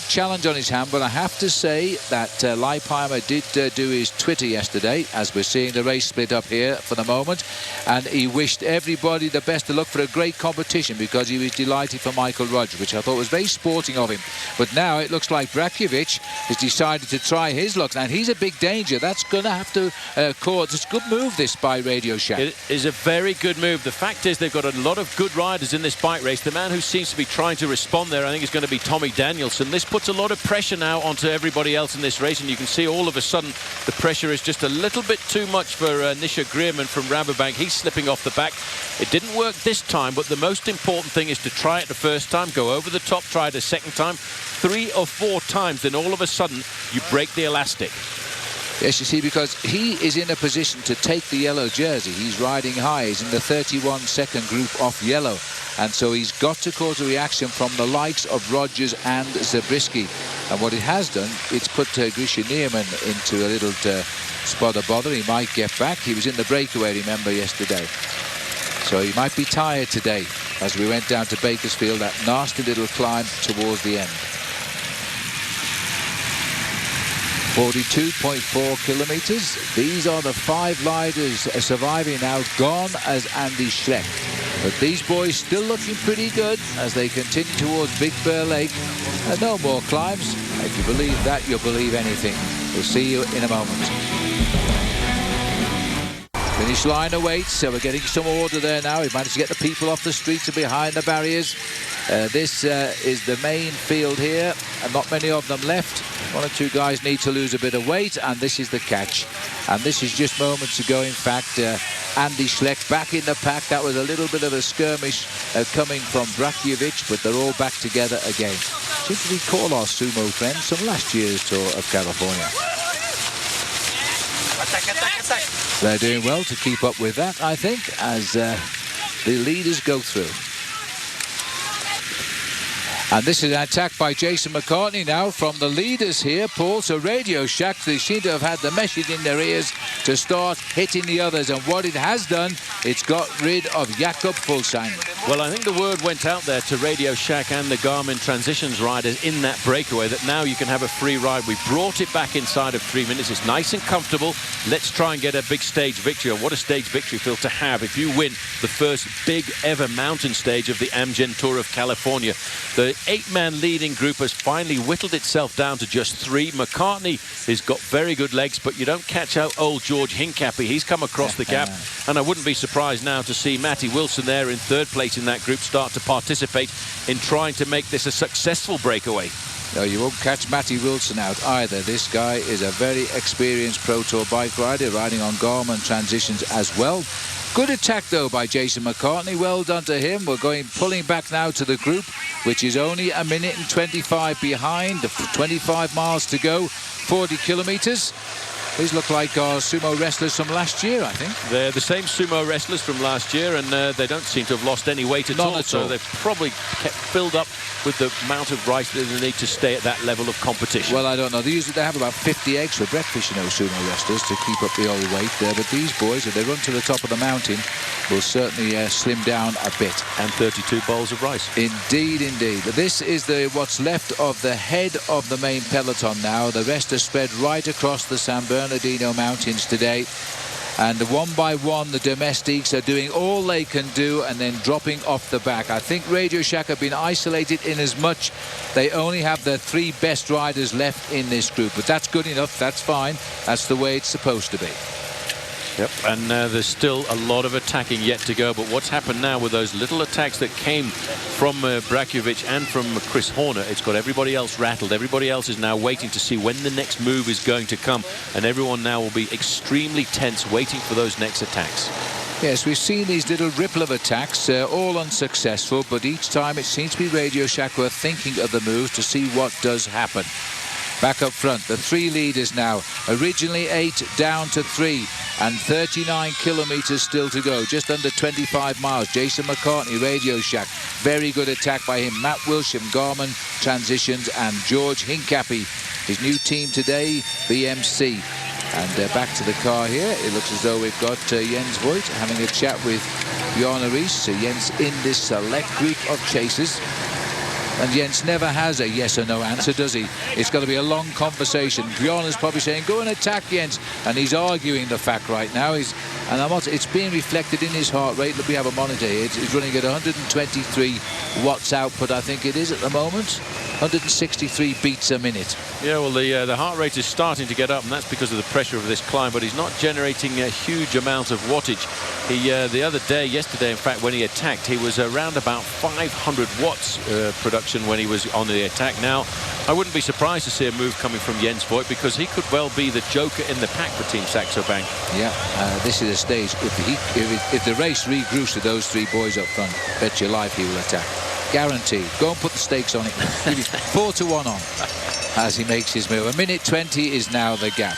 challenge on his hand, but I have to say that Leipheimer did do his Twitter yesterday, as we're seeing the race split up here for the moment, and he wished everybody the best of luck for a great competition because he was delighted for Michael Rogers, which I thought was very sporting of him. But now it looks like Brekovic has decided to try his luck, and he's a big danger. That's going to have to cause... It's a good move, this, by Radio Shack. It is a very good move. The fact is they've got a lot of good riders in this bike race. The man who seems to be trying to respond there, I think, is going to be Tommy Danielson. This puts a lot of pressure now onto everybody else in this race, and you can see all of a sudden the pressure is just a little bit too much for Nisha Grierman from Rabobank. He's slipping off the back. It didn't work this time, but the most important thing is to try it the first time, go over the top, try it a second time, 3 or 4 times, then all of a sudden you break the elastic. Yes, you see, because he is in a position to take the yellow jersey. He's riding high. He's in the 31-second group off yellow. And so he's got to cause a reaction from the likes of Rogers and Zabriskie. And what it has done, it's put Grisha Nierman into a little spot of bother. He might get back. He was in the breakaway, remember, yesterday. So he might be tired today as we went down to Bakersfield, that nasty little climb towards the end. 42.4 kilometers. These are the 5 riders surviving now, gone as Andy Schleck. But these boys still looking pretty good as they continue towards Big Bear Lake. No more climbs. If you believe that, you'll believe anything. We'll see you in a moment. Finish line awaits, so we're getting some order there now. We've managed to get the people off the streets and behind the barriers. This is the main field here, and not many of them left. One or two guys need to lose a bit of weight, and this is the catch. And this is just moments ago, in fact, Andy Schleck back in the pack. That was a little bit of a skirmish coming from Brakovic, but they're all back together again. Seem to recall our sumo friends from last year's tour of California. They're doing well to keep up with that, I think, as the leaders go through. And this is an attack by Jason McCartney now from the leaders here, Paul. So Radio Shack, they seem to have had the message in their ears to start hitting the others. And what it has done, it's got rid of Jakob Fuglsang. Well, I think the word went out there to Radio Shack and the Garmin Transitions riders in that breakaway that now you can have a free ride. We brought it back inside of 3 minutes. It's nice and comfortable. Let's try and get a big stage victory. What a stage victory, Phil, to have if you win the first big ever mountain stage of the Amgen Tour of California. The 8-man leading group has finally whittled itself down to just 3. McCartney has got very good legs, but you don't catch out old George Hincapie. He's come across the gap, and I wouldn't be surprised now to see Matty Wilson there in 3rd place in that group start to participate in trying to make this a successful breakaway. No, you won't catch Matty Wilson out either. This guy is a very experienced Pro Tour bike rider, riding on Garmin Transitions as well. Good attack, though, by Jason McCartney. Well done to him. We're pulling back now to the group, which is only 1 minute and 25 behind. 25 miles to go, 40 kilometres. These look like our sumo wrestlers from last year, I think. They're the same sumo wrestlers from last year, and they don't seem to have lost any weight at all. So they've probably kept filled up with the amount of rice that they need to stay at that level of competition. Well, I don't know. They have about 50 eggs for breakfast, you know, sumo wrestlers, to keep up the old weight there. But these boys, if they run to the top of the mountain, will certainly slim down a bit. And 32 bowls of rice. Indeed, indeed. But this is what's left of the head of the main peloton now. The rest are spread right across the San Bernardino Mountains today. And one by one, the domestics are doing all they can do and then dropping off the back. I think Radio Shack have been isolated in as much they only have the 3 best riders left in this group. But that's good enough. That's fine. That's the way it's supposed to be. Yep, and there's still a lot of attacking yet to go. But what's happened now with those little attacks that came from Brakovic and from Chris Horner, it's got everybody else rattled. Everybody else is now waiting to see when the next move is going to come. And everyone now will be extremely tense, waiting for those next attacks. Yes, we've seen these little ripple of attacks, all unsuccessful. But each time it seems to be Radio Shack who are thinking of the moves to see what does happen. Back up front, the 3 leaders now. Originally 8, down to 3. And 39 kilometres still to go. Just under 25 miles. Jason McCartney, Radio Shack. Very good attack by him. Matt Wilsham, Garmin Transitions. And George Hincapie, his new team today, BMC. And back to the car here. It looks as though we've got Jens Voigt having a chat with Bjarne Riis. So Jens in this select group of chasers. And Jens never has a yes or no answer, does he? It's going to be a long conversation. Bjorn is probably saying, go and attack Jens. And he's arguing the fact right now. It's being reflected in his heart rate. Look, we have a monitor here. It's running at 123 watts output, I think it is at the moment. 163 beats a minute. Yeah, well, the heart rate is starting to get up, and that's because of the pressure of this climb, but he's not generating a huge amount of wattage. The other day, yesterday, in fact, when he attacked, he was around about 500 watts production when he was on the attack. Now, I wouldn't be surprised to see a move coming from Jens Voigt, because he could well be the joker in the pack for Team Saxo Bank. Yeah, this is a stage. If the race regroups with those 3 boys up front, bet your life he will attack. Guaranteed. Go and put the stakes on it. 4-1 on as he makes his move. 1 minute 20 is now the gap.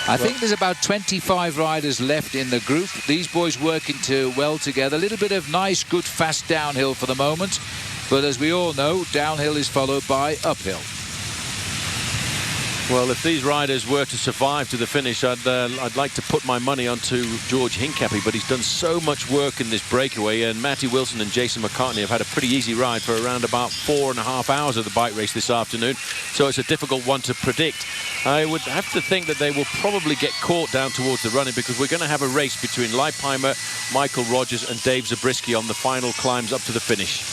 I think there's about 25 riders left in the group. These boys working well together. A little bit of nice, good, fast downhill for the moment. But as we all know, downhill is followed by uphill. Well, if these riders were to survive to the finish, I'd like to put my money onto George Hincapie, but he's done so much work in this breakaway, and Matty Wilson and Jason McCartney have had a pretty easy ride for around about 4.5 hours of the bike race this afternoon, so it's a difficult one to predict. I would have to think that they will probably get caught down towards the running, because we're going to have a race between Leipheimer, Michael Rogers and Dave Zabriskie on the final climbs up to the finish.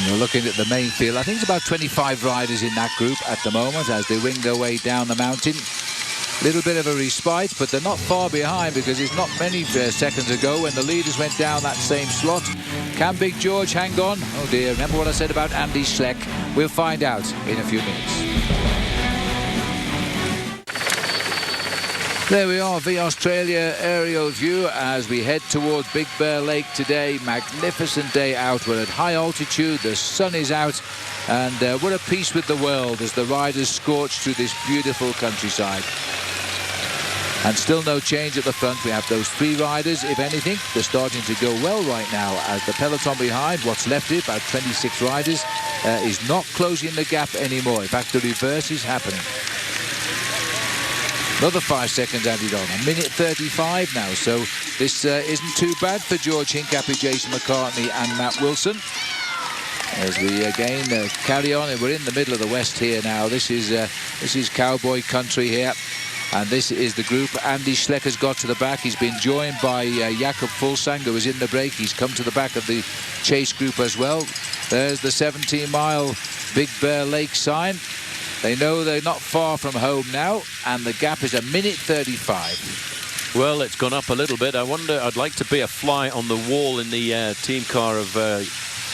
And we're looking at the main field. I think it's about 25 riders in that group at the moment as they wing their way down the mountain. Little bit of a respite, but they're not far behind because it's not many seconds ago when the leaders went down that same slot. Can Big George hang on? Oh dear, remember what I said about Andy Schleck? We'll find out in a few minutes. There we are, the Australia aerial view as we head towards Big Bear Lake today. Magnificent day out. We're at high altitude, the sun is out, and we're at peace with the world as the riders scorch through this beautiful countryside. And still no change at the front. We have those 3 riders, if anything. They're starting to go well right now as the peloton behind, what's left here, about 26 riders, is not closing the gap anymore. In fact, the reverse is happening. Another 5 seconds added on, a minute 35 now. So this isn't too bad for George Hincapie, Jason McCartney and Matt Wilson. As we again carry on, and we're in the middle of the West here now. This is cowboy country here. And this is the group. Andy Schleck has got to the back. He's been joined by Jakob Fuglsang, who was in the break. He's come to the back of the chase group as well. There's the 17-mile Big Bear Lake sign. They know they're not far from home now, and the gap is a minute 35. Well, it's gone up a little bit. I wonder, I'd like to be a fly on the wall in the team car of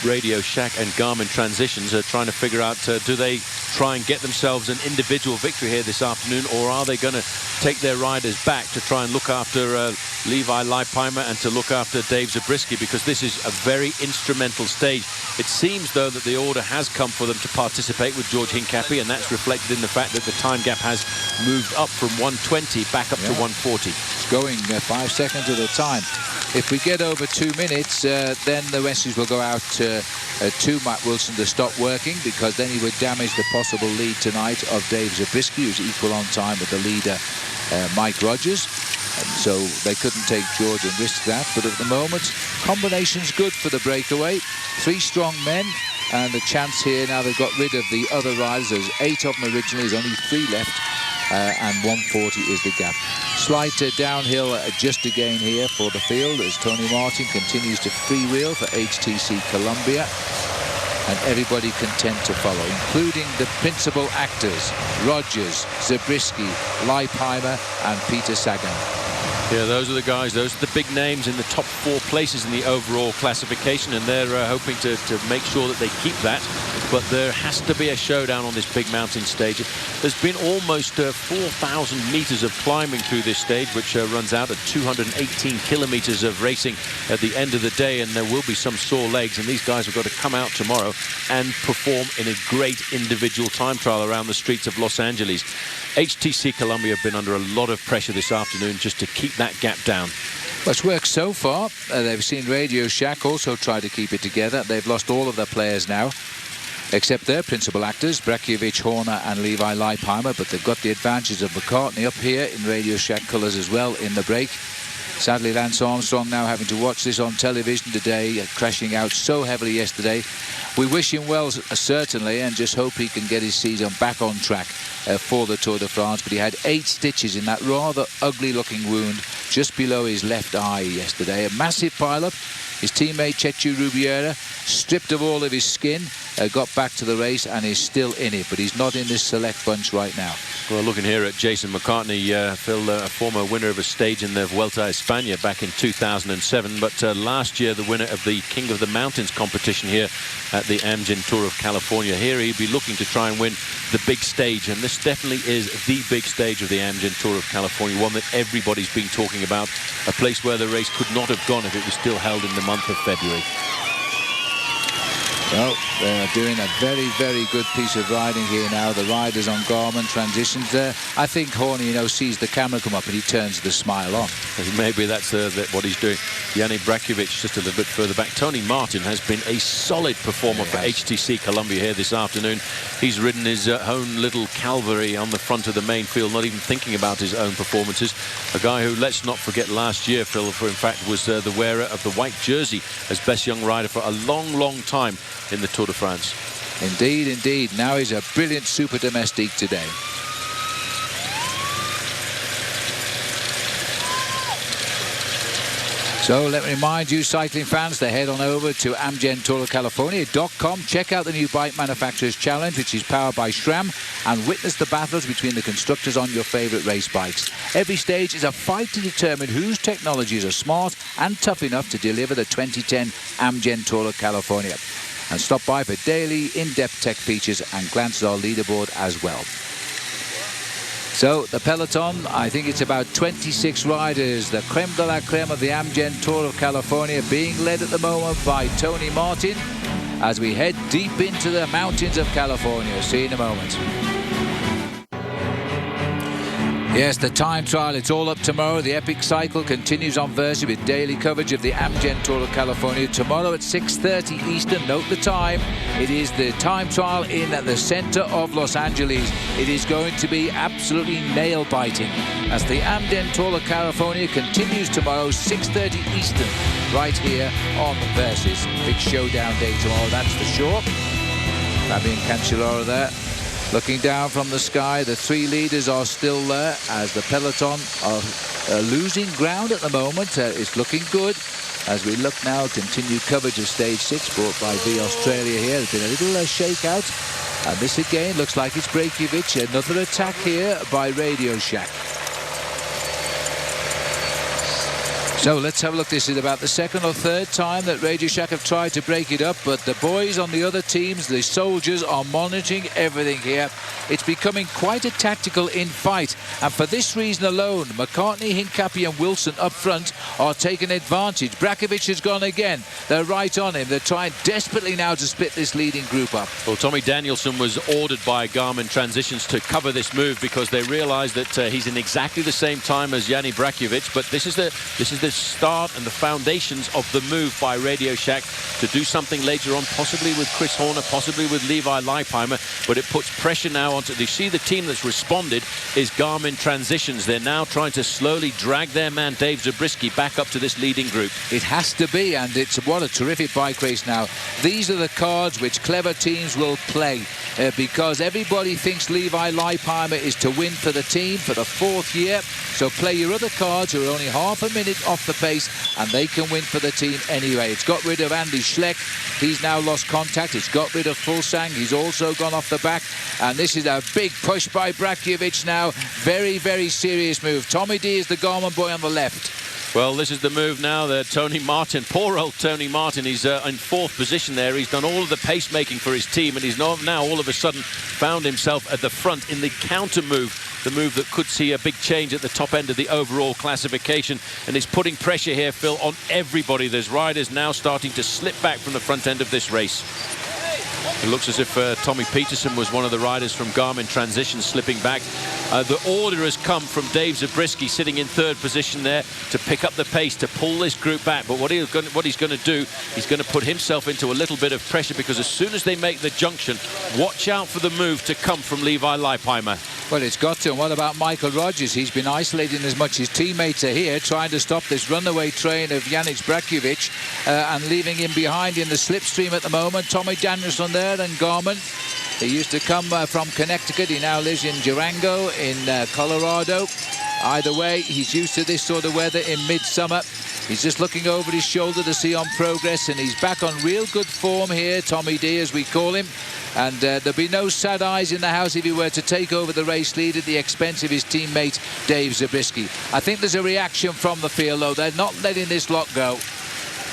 Radio Shack and Garmin Transitions, trying to figure out, do they try and get themselves an individual victory here this afternoon, or are they going to take their riders back to try and look after Levi Leipheimer and to look after Dave Zabriskie, because this is a very instrumental stage. It seems, though, that the order has come for them to participate with George Hincapie, and that's reflected in the fact that the time gap has moved up from 120 back up to 140. It's going 5 seconds at a time. If we get over 2 minutes, then the message will go out to Matt Wilson to stop working, because then he would damage the possible lead tonight of Dave Zabriskie, who's equal on time with the leader Mike Rogers. And so they couldn't take George and risk that. But at the moment, combination's good for the breakaway. 3 strong men, and a chance here. Now they've got rid of the other riders. There's 8 of them originally. There's only 3 left. And 140 is the gap. Slight downhill just again here for the field as Tony Martin continues to freewheel for HTC Columbia. And everybody content to follow, including the principal actors, Rogers, Zabriskie, Leipheimer and Peter Sagan. Yeah, those are the guys, those are the big names in the top 4 places in the overall classification, and they're hoping to make sure that they keep that. But there has to be a showdown on this big mountain stage. There's been almost 4,000 meters of climbing through this stage, which runs out at 218 kilometers of racing at the end of the day, and there will be some sore legs, and these guys have got to come out tomorrow and perform in a great individual time trial around the streets of Los Angeles. HTC Columbia have been under a lot of pressure this afternoon just to keep that gap down. Well, it's worked so far. They've seen Radio Shack also try to keep it together. They've lost all of their players now, except their principal actors, Brakiewicz, Horner and Levi Leipheimer, but they've got the advantages of McCartney up here in Radio Shack colours as well in the break. Sadly, Lance Armstrong now having to watch this on television today, crashing out so heavily yesterday. We wish him well, certainly, and just hope he can get his season back on track for the Tour de France. But he had 8 stitches in that rather ugly-looking wound just below his left eye yesterday. A massive pile-up. His teammate, Chechu Rubiera, stripped of all of his skin, got back to the race and is still in it, but he's not in this select bunch right now. Well, looking here at Jason McCartney, Phil, a former winner of a stage in the Vuelta a España back in 2007, but last year the winner of the King of the Mountains competition here at the Amgen Tour of California. Here he'd be looking to try and win the big stage, and this definitely is the big stage of the Amgen Tour of California, one that everybody's been talking about, a place where the race could not have gone if it was still held in the month of February. Well, they're doing a very, very good piece of riding here now. The riders on Garmin Transitions there. I think Horny, sees the camera come up and he turns the smile on. Maybe that's what he's doing. Yanni Brakiewicz just a little bit further back. Tony Martin has been a solid performer for HTC Columbia here this afternoon. He's ridden his own little Calvary on the front of the main field, not even thinking about his own performances. A guy who, let's not forget, last year, Phil, in fact, was the wearer of the white jersey as best young rider for a long, long time in the Tour de France. Indeed, indeed. Now he's a brilliant super domestique today. So let me remind you, cycling fans, to head on over to amgentourcalifornia.com. Check out the new Bike Manufacturers Challenge, which is powered by SRAM, and witness the battles between the constructors on your favorite race bikes. Every stage is a fight to determine whose technologies are smart and tough enough to deliver the 2010 Amgen Tour of California. And stop by for daily in-depth tech features and glance at our leaderboard as well. So the peloton, I think it's about 26 riders, the creme de la creme of the Amgen Tour of California, being led at the moment by Tony Martin as we head deep into the mountains of California. See you in a moment. Yes, the time trial, it's all up tomorrow. The epic cycle continues on Versi with daily coverage of the Amgen Tour of California. Tomorrow at 6:30 Eastern, note the time. It is the time trial in the center of Los Angeles. It is going to be absolutely nail-biting as the Amgen Tour of California continues tomorrow, 6:30 Eastern, right here on Versus. Big showdown day tomorrow, that's for sure. Fabian Cancellara there. Looking down from the sky, the three leaders are still there as the peloton are losing ground at the moment. It's looking good as we look now, continued coverage of stage 6 brought by V Australia here. There's been a little shakeout, and this again looks like it's Breakovic. Another attack here by Radio Shack. So let's have a look. This is about the second or third time that Radio Shack have tried to break it up, but the boys on the other teams, the soldiers, are monitoring everything here. It's becoming quite a tactical in-fight, and for this reason alone, McCartney, Hincapie and Wilson up front are taking advantage. Breakovic has gone again. They're right on him. They're trying desperately now to split this leading group up. Well, Tommy Danielson was ordered by Garmin Transitions to cover this move because they realized that he's in exactly the same time as Yanni Breakovic, but this is the start and the foundations of the move by Radio Shack to do something later on, possibly with Chris Horner, possibly with Levi Leipheimer, but it puts pressure now onto. You see the team that's responded is Garmin Transitions. They're now trying to slowly drag their man Dave Zabriskie back up to this leading group. It has to be, and it's what a terrific bike race now. These are the cards which clever teams will play because everybody thinks Levi Leipheimer is to win for the team for the 4th year. So play your other cards who are only half a minute off the pace, and they can win for the team anyway. It's got rid of Andy Schleck. He's now lost contact. It's got rid of Fulsang. He's also gone off the back. And this is a big push by Breakovic now. Very, very serious move. Tommy D is the Garmin boy on the left. Well, this is the move now that Tony Martin, poor old Tony Martin, he's in 4th position there. He's done all of the pacemaking for his team, and he's now all of a sudden found himself at the front in the counter move, the move that could see a big change at the top end of the overall classification, and is putting pressure here, Phil, on everybody. There's riders now starting to slip back from the front end of this race. It looks as if Tommy Peterson was one of the riders from Garmin Transitions slipping back. The order has come from Dave Zabriskie sitting in 3rd position there to pick up the pace, to pull this group back. But what he's going to do, he's going to put himself into a little bit of pressure, because as soon as they make the junction, watch out for the move to come from Levi Leipheimer. Well, it's got to. And what about Michael Rogers? He's been isolating as much. His teammates are here trying to stop this runaway train of Yannick Breakovic and leaving him behind in the slipstream at the moment. Tommy Danielson there and Garmin. He used to come from Connecticut. He now lives in Durango in Colorado. Either way, he's used to this sort of weather in midsummer. He's just looking over his shoulder to see on progress, and he's back on real good form here, Tommy D, as we call him. And there'll be no sad eyes in the house if he were to take over the race lead at the expense of his teammate, Dave Zabriskie. I think there's a reaction from the field, though. They're not letting this lot go.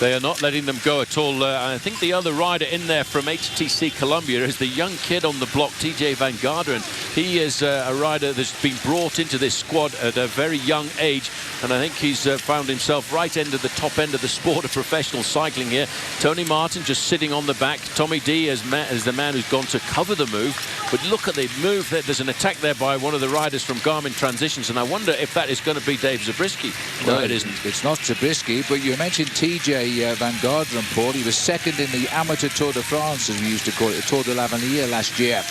They are not letting them go at all. I think the other rider in there from HTC Columbia is the young kid on the block, TJ Van Garderen. He is a rider that's been brought into this squad at a very young age, and I think he's found himself right end of the top end of the sport of professional cycling here. Tony Martin just sitting on the back. Tommy D is the man who's gone to cover the move. But look at the move there. There's an attack there by one of the riders from Garmin Transitions, and I wonder if that is going to be Dave Zabriskie. No, it isn't. It's not Zabriskie, but you mentioned TJ Van Garderen, Paul. He was 2nd in the Amateur Tour de France, as we used to call it, the Tour de l'Avenir last year.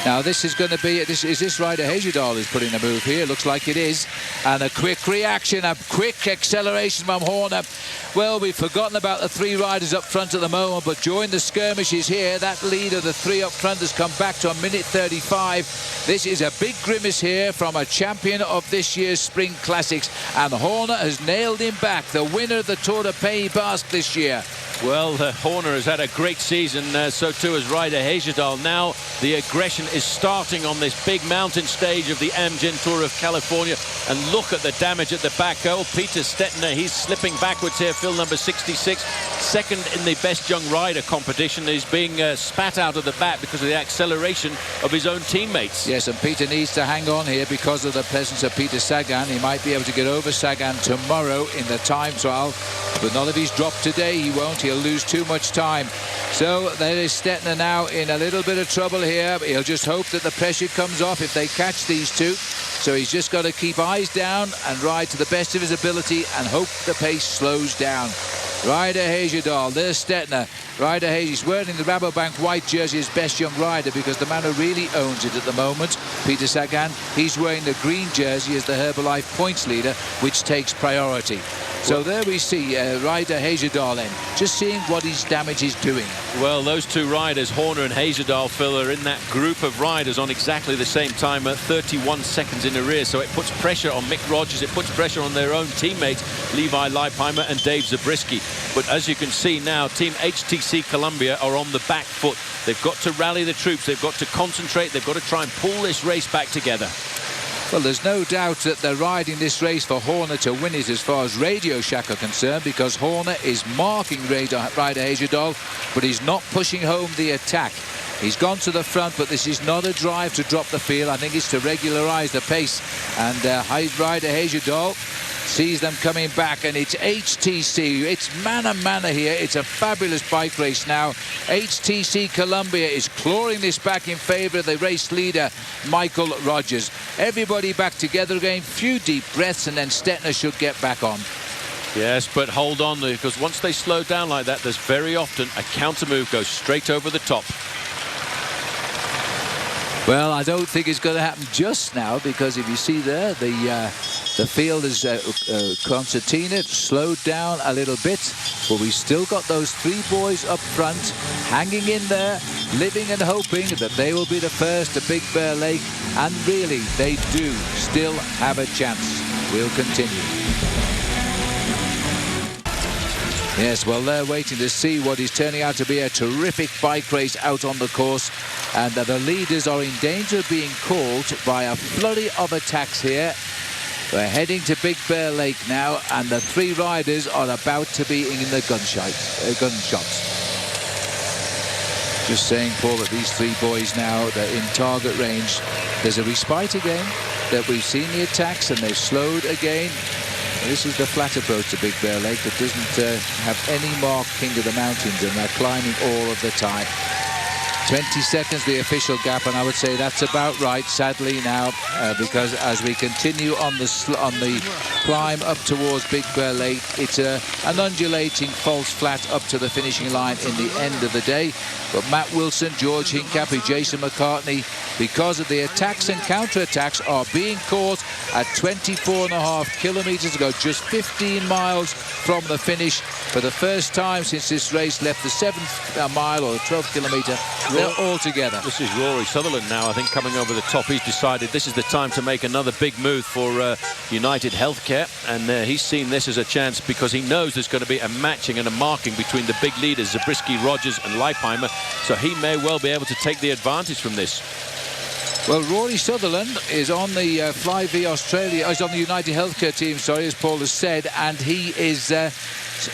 Now this is going to be, is this rider Hejjedal is putting a move here? Looks like it is. And a quick reaction, a quick acceleration from Horner. Well, we've forgotten about the 3 riders up front at the moment, but during the skirmishes here, that lead of the 3 up front has come back to a minute 35. This is a big grimace here from a champion of this year's Spring Classics, and Horner has nailed him back, the winner of the Tour de Pays Basque this year. Well, Horner has had a great season, so too has rider Hejjedal. Now the aggression is starting on this big mountain stage of the Amgen Tour of California. And look at the damage at the back. Oh, Peter Stettner, he's slipping backwards here, fill number 66. Second in the best young rider competition. He's being spat out of the back because of the acceleration of his own teammates. Yes, and Peter needs to hang on here because of the presence of Peter Sagan. He might be able to get over Sagan tomorrow in the time trial, but not if he's dropped today. He won't. He'll lose too much time. So there is Stettner now in a little bit of trouble here. He'll just hope that the pressure comes off if they catch these two. So he's just got to keep eyes down and ride to the best of his ability and hope the pace slows down. Rider Hejjedal, there's Stettner. Rider Hayes, he's wearing the Rabobank white jersey as best young rider because the man who really owns it at the moment, Peter Sagan, he's wearing the green jersey as the Herbalife points leader, which takes priority. So there we see rider Hejjedal in, just seeing what his damage is doing. Well, those 2 riders, Horner and Hejjedal, Phil, are in that group of riders on exactly the same time at 31 seconds in the rear. So it puts pressure on Mick Rogers, it puts pressure on their own teammates, Levi Leipheimer and Dave Zabriskie. But as you can see now, Team HTC Columbia are on the back foot. They've got to rally the troops, they've got to concentrate, they've got to try and pull this race back together. Well, there's no doubt that they're riding this race for Horner to win it as far as Radio Shack are concerned, because Horner is marking rider Hejjedal, but he's not pushing home the attack. He's gone to the front, but this is not a drive to drop the field. I think it's to regularise the pace. And rider Hejjedal sees them coming back, and it's HTC. It's mana here. It's a fabulous bike race now. HTC Columbia is clawing this back in favour of the race leader, Michael Rogers. Everybody back together again. Few deep breaths, and then Stettner should get back on. Yes, but hold on, because once they slow down like that, there's very often a counter move goes straight over the top. Well, I don't think it's going to happen just now, because if you see there, the field is concertina slowed down a little bit, but we've still got those 3 boys up front hanging in there, living and hoping that they will be the first to Big Bear Lake, and really they do still have a chance. We'll continue. Yes, well, they're waiting to see what is turning out to be a terrific bike race out on the course, and the leaders are in danger of being caught by a flurry of attacks here. We're heading to Big Bear Lake now, and the 3 riders are about to be in the gunshots. Just saying, Paul, that these 3 boys now, they're in target range. There's a respite again, that we've seen the attacks and they've slowed again. This is the flat approach to Big Bear Lake that doesn't have any marking of the mountains, and they're climbing all of the time. 20 seconds the official gap, and I would say that's about right, sadly now, because as we continue on the climb up towards Big Bear Lake, it's an undulating false flat up to the finishing line in the end of the day. But Matt Wilson, George Hincapie, Jason McCartney, because of the attacks and counter-attacks, are being caught at 24.5 kilometres ago, just 15 miles from the finish. For the first time since this race left the 7th mile or the 12th kilometre, they're all together. This is Rory Sutherland now, I think, coming over the top. He's decided this is the time to make another big move for United Healthcare, and he's seen this as a chance because he knows there's going to be a matching and a marking between the big leaders, Zabriskie, Rogers and Leipheimer, so he may well be able to take the advantage from this. Well, Rory Sutherland is on the Fly V Australia, is on the United Healthcare team, sorry, as Paul has said, and he is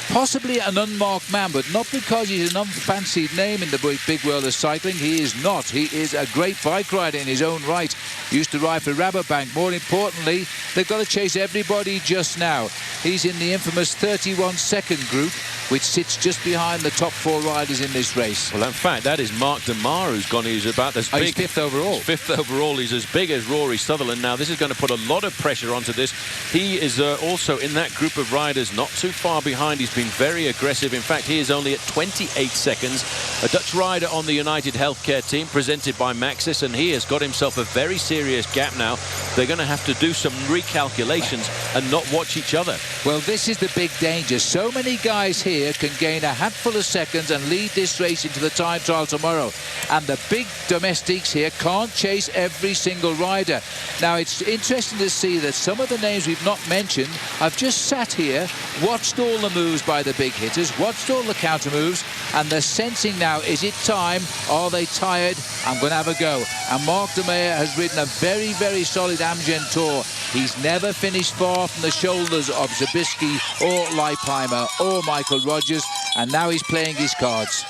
possibly an unmarked man, but not because he's an unfancied name in the big world of cycling. He is not. He is a great bike rider in his own right. Used to ride for Rabobank. More importantly, they've got to chase everybody just now. He's in the infamous 31-second group, which sits just behind the top 4 riders in this race. Well, in fact, that is Mark DeMar who's gone. He's about as big. He's 5th overall. He's 5th overall. He's as big as Rory Sutherland. Now, this is going to put a lot of pressure onto this. He is also in that group of riders, not too far behind mind, he's been very aggressive. In fact, he is only at 28 seconds. A Dutch rider on the United Healthcare team, presented by Maxis, and he has got himself a very serious gap now. They're going to have to do some recalculations and not watch each other. Well, this is the big danger. So many guys here can gain a handful of seconds and lead this race into the time trial tomorrow. And the big domestics here can't chase every single rider. Now, it's interesting to see that some of the names we've not mentioned, I've just sat here, watched all the moves by the big hitters, watched all the counter moves, and they're sensing now, is it time? Are they tired? I'm going to have a go. And Mark de Meyer has ridden a very, very solid Amgen Tour. He's never finished far from the shoulders of Zabriskie or Leipheimer or Michael Rogers, and now he's playing his cards.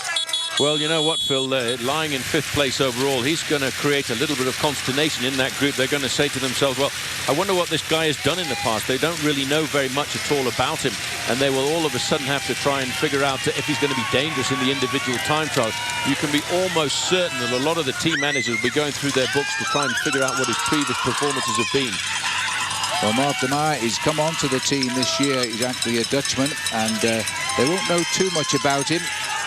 Well, you know what, Phil, lying in 5th place overall, he's going to create a little bit of consternation in that group. They're going to say to themselves, well, I wonder what this guy has done in the past. They don't really know very much at all about him, and they will all of a sudden have to try and figure out if he's going to be dangerous in the individual time trials. You can be almost certain that a lot of the team managers will be going through their books to try and figure out what his previous performances have been. Well, Mark de Meyer, he's come onto the team this year. He's actually a Dutchman, and they won't know too much about him.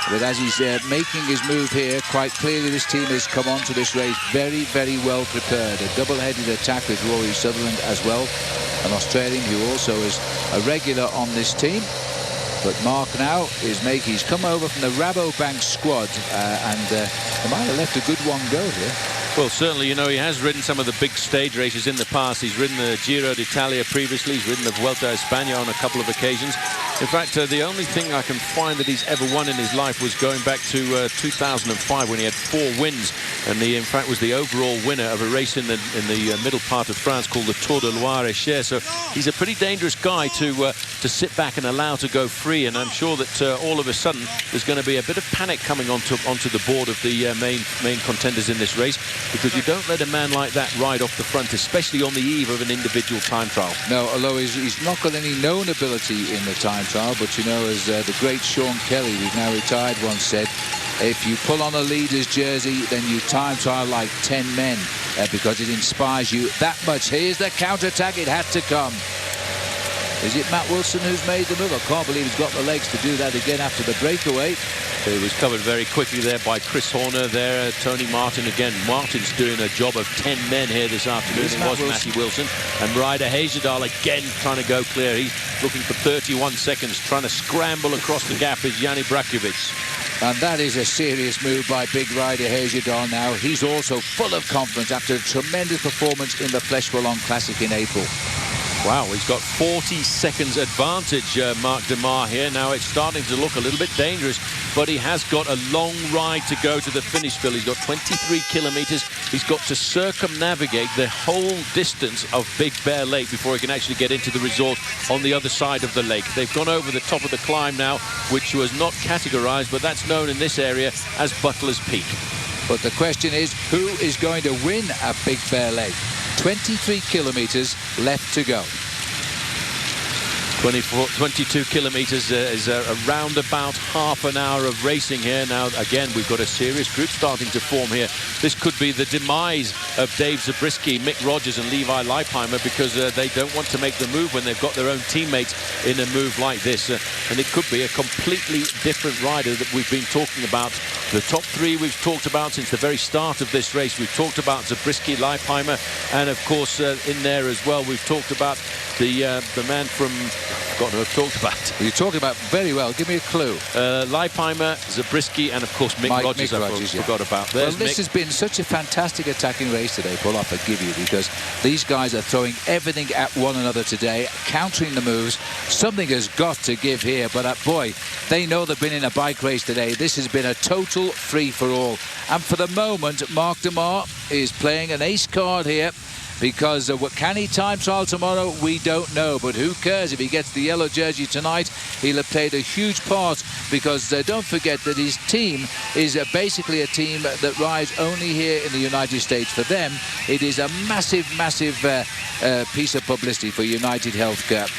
But as he's making his move here, quite clearly this team has come onto this race very, very well prepared. A double-headed attack with Rory Sutherland as well, an Australian who also is a regular on this team. But Mark now he's come over from the Rabobank squad, and they might have left a good one go here. Well, certainly, you know, he has ridden some of the big stage races in the past. He's ridden the Giro d'Italia previously. He's ridden the Vuelta a España on a couple of occasions. In fact, the only thing I can find that he's ever won in his life was going back to 2005 when he had 4 wins. And he, in fact, was the overall winner of a race in the middle part of France called the Tour de Loire-et-Cher. So he's a pretty dangerous guy to sit back and allow to go free. And I'm sure that all of a sudden there's going to be a bit of panic coming onto the board of the main contenders in this race, because you don't let a man like that ride off the front, especially on the eve of an individual time trial. No, although he's not got any known ability in the time trial, but you know, as the great Sean Kelly, who's now retired, once said, if you pull on a leader's jersey, then you time trial like 10 men, because it inspires you that much. Here's the counter-attack. It had to come. Is it Matt Wilson who's made the move? I can't believe he's got the legs to do that again after the breakaway. It was covered very quickly there by Chris Horner there. Tony Martin again. Martin's doing a job of 10 men here this afternoon. It was Matty Wilson. And Ryder Hezjedal again trying to go clear. He's looking for 31 seconds, trying to scramble across the gap is Yanni Brakovic. And that is a serious move by big Ryder Hezjedal now. He's also full of confidence after a tremendous performance in the Flèche Wallonne Classic in April. Wow, he's got 40 seconds advantage, Mark de Meyer here. Now it's starting to look a little bit dangerous, but he has got a long ride to go to the finish, Phil. He's got 23 kilometers. He's got to circumnavigate the whole distance of Big Bear Lake before he can actually get into the resort on the other side of the lake. They've gone over the top of the climb now, which was not categorized, but that's known in this area as Butler's Peak. But the question is, who is going to win at Big Bear Lake? 23 kilometers left to go. 22 kilometers is around about half an hour of racing here. Now, again, we've got a serious group starting to form here. This could be the demise of Dave Zabriskie, Mick Rogers and Levi Leipheimer, because they don't want to make the move when they've got their own teammates in a move like this. And it could be a completely different rider that we've been talking about. The top 3 we've talked about since the very start of this race. We've talked about Zabriskie, Leipheimer, and of course in there as well we've talked about the man from... I've forgotten who I've talked about. You're talking about very well. Give me a clue. Leipheimer, Zabriskie, and of course Mick Rogers. I forgot about. Well, this has been such a fantastic attacking race today, Paul. I forgive you, because these guys are throwing everything at one another today, countering the moves. Something has got to give here, but boy, they know they've been in a bike race today. This has been a total free-for-all. And for the moment, Mark de Meyer is playing an ace card here, because what can he time trial tomorrow, we don't know. But who cares? If he gets the yellow jersey tonight, he'll have played a huge part, because don't forget that his team is basically a team that rides only here in the United States. For them, it is a massive piece of publicity for United Healthcare.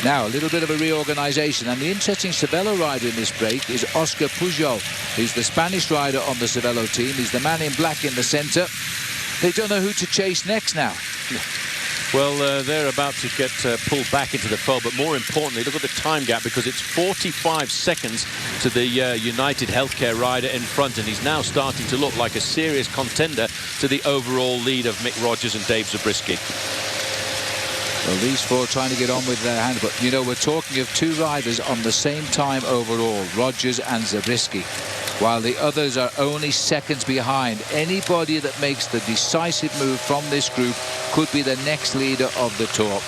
Now, a little bit of a reorganization, and the interesting Cervelo rider in this break is Oscar Pujol, who's the Spanish rider on the Cervelo team. He's the man in black in the center. They don't know who to chase next now. Well, they're about to get pulled back into the fold, but more importantly, look at the time gap, because it's 45 seconds to the United Healthcare rider in front, and he's now starting to look like a serious contender to the overall lead of Mick Rogers and Dave Zabriskie. Well, these four trying to get on with their hand, but you know, we're talking of two riders on the same time overall, Rogers and Zabriskie, while the others are only seconds behind. Anybody that makes the decisive move from this group could be the next leader of the Tour.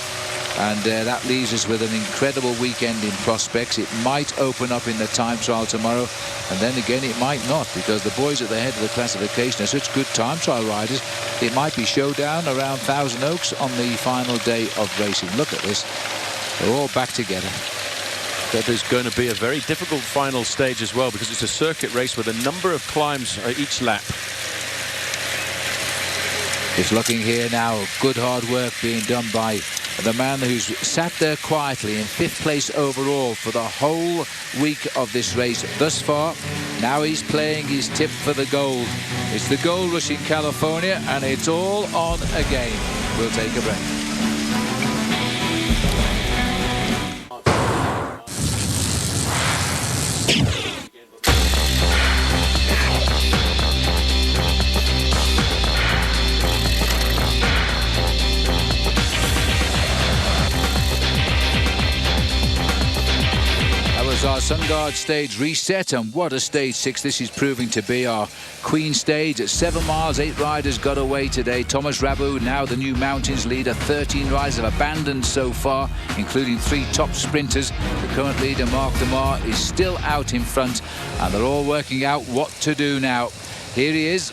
And that leaves us with an incredible weekend in prospects. It might open up in the time trial tomorrow, and then again it might not, because the boys at the head of the classification are such good time trial riders. It might be showdown around Thousand Oaks on the final day of racing. Look at this. They're all back together. That is going to be a very difficult final stage as well, because it's a circuit race with a number of climbs each lap. Just looking here now, good hard work being done by the man who's sat there quietly in 5th place overall for the whole week of this race thus far. Now he's playing his tip for the gold. It's the gold rush in California, and it's all on again. We'll take a break. Our SunGuard stage reset, and what a stage 6 this is proving to be. Our Queen stage at 7 miles, 8 riders got away today. Thomas Rabu, now the new mountains leader. 13 riders have abandoned so far, including 3 top sprinters. The current leader, Mark DeMar, is still out in front, and they're all working out what to do now. Here he is,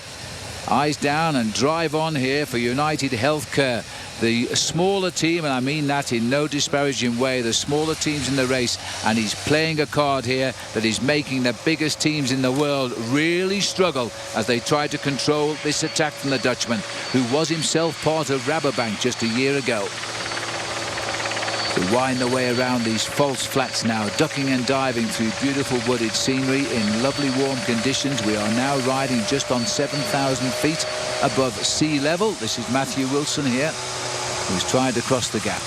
eyes down and drive on here for United Healthcare. The smaller team, and I mean that in no disparaging way, the smaller teams in the race, and he's playing a card here that is making the biggest teams in the world really struggle as they try to control this attack from the Dutchman, who was himself part of Rabobank just a year ago. To wind their way around these false flats now, ducking and diving through beautiful wooded scenery in lovely warm conditions. We are now riding just on 7,000 feet above sea level. This is Matthew Wilson here, who's tried to cross the gap.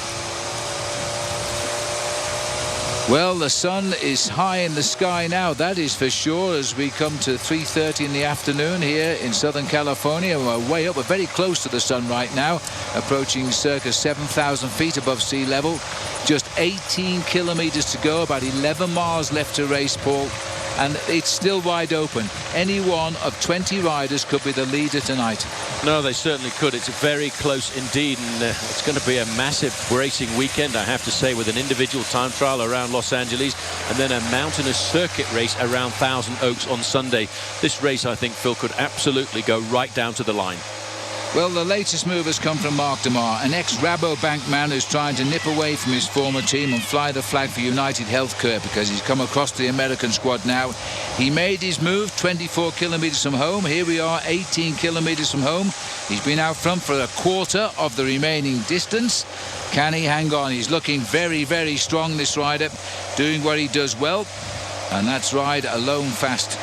Well, the sun is high in the sky now, that is for sure, as we come to 3:30 in the afternoon here in Southern California. We're way up, we're very close to the sun right now, approaching circa 7,000 feet above sea level. Just 18 kilometers to go, about 11 miles left to race, Paul, and it's still wide open. Any one of 20 riders could be the leader tonight. No, they certainly could. It's very close indeed, and it's going to be a massive racing weekend, I have to say, with an individual time trial around Los Angeles and then a mountainous circuit race around Thousand Oaks on Sunday. This race, I think, Phil, could absolutely go right down to the line. Well, the latest move has come from Mark DeMar, an ex-Rabobank man who's trying to nip away from his former team and fly the flag for United Healthcare, because he's come across the American squad now. He made his move 24 kilometers from home. Here we are 18 kilometers from home. He's been out front for a quarter of the remaining distance. Can he hang on? He's looking very, very strong, this rider, doing what he does well, and that's ride alone fast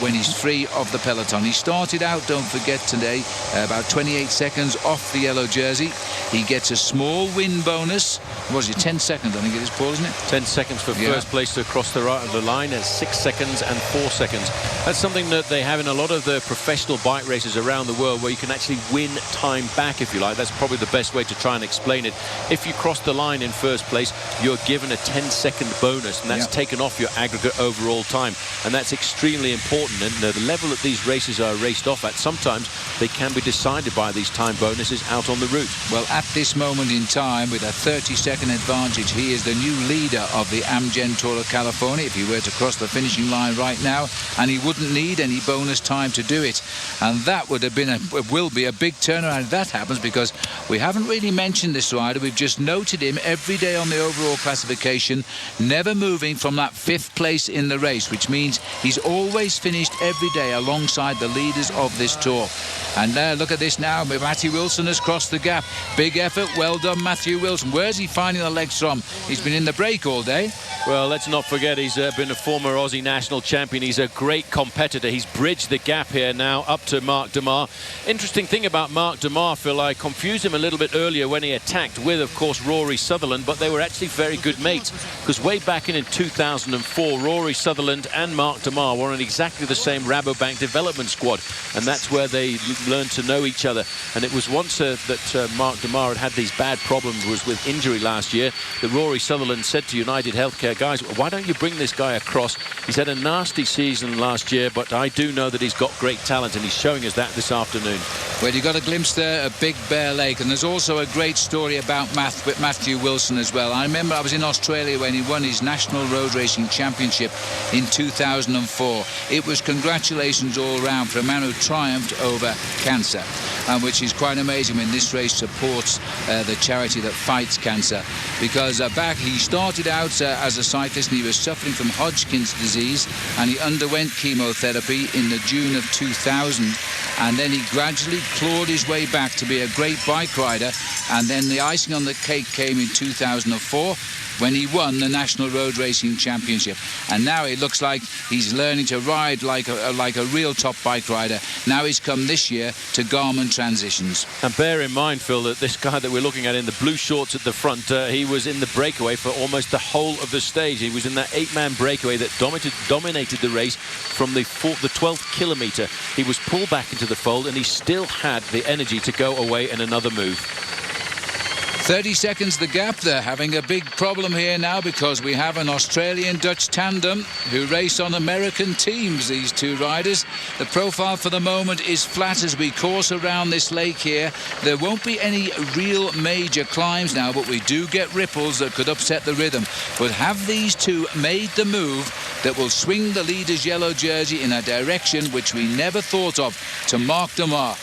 when he's free of the peloton. He started out, don't forget, today about 28 seconds off the yellow jersey. He gets a small win bonus. What was it, 10 seconds I think it is, Paul, isn't it? 10 seconds for first place to cross the line, and 6 seconds and 4 seconds. That's something that they have in a lot of the professional bike races around the world, where you can actually win time back, if you like. That's probably the best way to try and explain it. If you cross the line in first place, you're given a 10-second bonus, and that's taken off your aggregate overall time, and that's extremely important. And the level that these races are raced off at, sometimes they can be decided by these time bonuses out on the route. Well, at this moment in time, with a 30-second advantage, he is the new leader of the Amgen Tour of California if he were to cross the finishing line right now, and he wouldn't need any bonus time to do it. And that would have been will be a big turnaround if that happens, because we haven't really mentioned this rider. We've just noted him every day on the overall classification, never moving from that 5th place in the race, which means he's always always finished every day alongside the leaders of this tour. And look at this now. Matthew Wilson has crossed the gap. Big effort. Well done, Matthew Wilson. Where's he finding the legs from? He's been in the break all day. Well, let's not forget he's been a former Aussie national champion. He's a great competitor. He's bridged the gap here now up to Mark Demar. Interesting thing about Mark Demar, Phil, I confused him a little bit earlier when he attacked with, of course, Rory Sutherland, but they were actually very good mates, because way back in 2004, Rory Sutherland and Mark Demar were on exactly the same Rabobank development squad, and that's where they learned to know each other. And it was once that Mark Demar had these bad problems was with injury last year, that Rory Sutherland said to United Healthcare, guys, why don't you bring this guy across? He's had a nasty season last year, but I do know that he's got great talent, and he's showing us that this afternoon. Well, you got a glimpse there of Big Bear Lake, and there's also a great story about Matthew Wilson as well. I remember I was in Australia when he won his National Road Racing Championship in 2004. It was congratulations all round for a man who triumphed over cancer, which is quite amazing when this race supports the charity that fights cancer, because back he started out as a cyclist, and he was suffering from Hodgkin's disease, and he underwent chemotherapy in the June of 2000, and then he gradually clawed his way back to be a great bike rider. And then the icing on the cake came in 2004 when he won the National Road Racing Championship. And now it looks like he's learning to ride like a real top bike rider. Now he's come this year to Garmin Transitions. And bear in mind, Phil, that this guy that we're looking at in the blue shorts at the front, he was in the breakaway for almost the whole of the stage. He was in that 8-man breakaway that dominated the race from the 12th kilometre. He was pulled back into the fold, and he still had the energy to go away in another move. 30 seconds the gap. They're having a big problem here now, because we have an Australian-Dutch tandem who race on American teams, these two riders. The profile for the moment is flat as we course around this lake here. There won't be any real major climbs now, but we do get ripples that could upset the rhythm. But have these two made the move that will swing the leader's yellow jersey in a direction which we never thought of, to Mark Demar?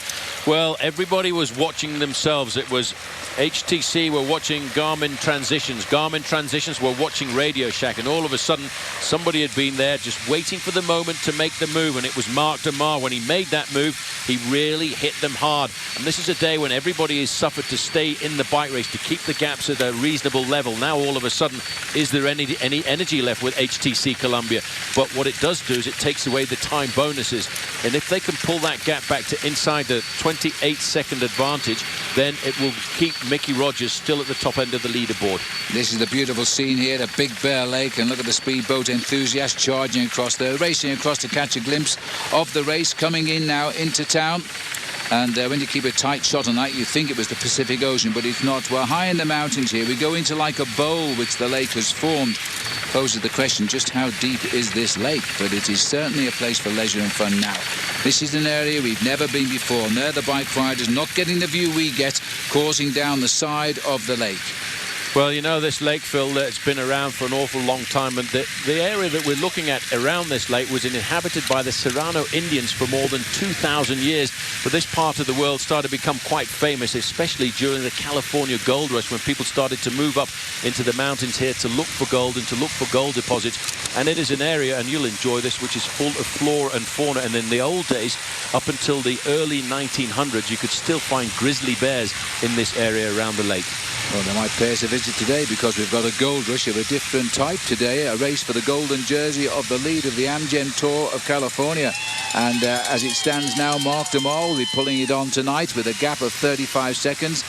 Well, everybody was watching themselves. It was HTC were watching Garmin Transitions. Garmin Transitions were watching Radio Shack, and all of a sudden somebody had been there just waiting for the moment to make the move, and it was Mark Demar. When he made that move, he really hit them hard. And this is a day when everybody has suffered to stay in the bike race, to keep the gaps at a reasonable level. Now all of a sudden, is there any energy left with HTC Columbia? But what it does do is it takes away the time bonuses, and if they can pull that gap back to inside the 28-second advantage, then it will keep Mickey Rogers still at the top end of the leaderboard. This is the beautiful scene here at Big Bear Lake, and look at the speedboat enthusiasts charging across there, racing across to catch a glimpse of the race coming in now into town. And when you keep a tight shot on that, you think it was the Pacific Ocean, but it's not. We're high in the mountains here. We go into like a bowl which the lake has formed. Poses the question, just how deep is this lake? But it is certainly a place for leisure and fun now. This is an area we've never been before, and they're the bike riders not getting the view we get, coursing down the side of the lake. Well, you know, this lake, Phil, it's been around for an awful long time, and the area that we're looking at around this lake was inhabited by the Serrano Indians for more than 2,000 years. But this part of the world started to become quite famous, especially during the California gold rush, when people started to move up into the mountains here to look for gold and to look for gold deposits. And it is an area, and you'll enjoy this, which is full of flora and fauna. And in the old days, up until the early 1900s, you could still find grizzly bears in this area around the lake. Well, they might pay us a visit today, because we've got a gold rush of a different type today, a race for the golden jersey of the lead of the Amgen Tour of California. And as it stands now, Mark Demar will be pulling it on tonight with a gap of 35 seconds.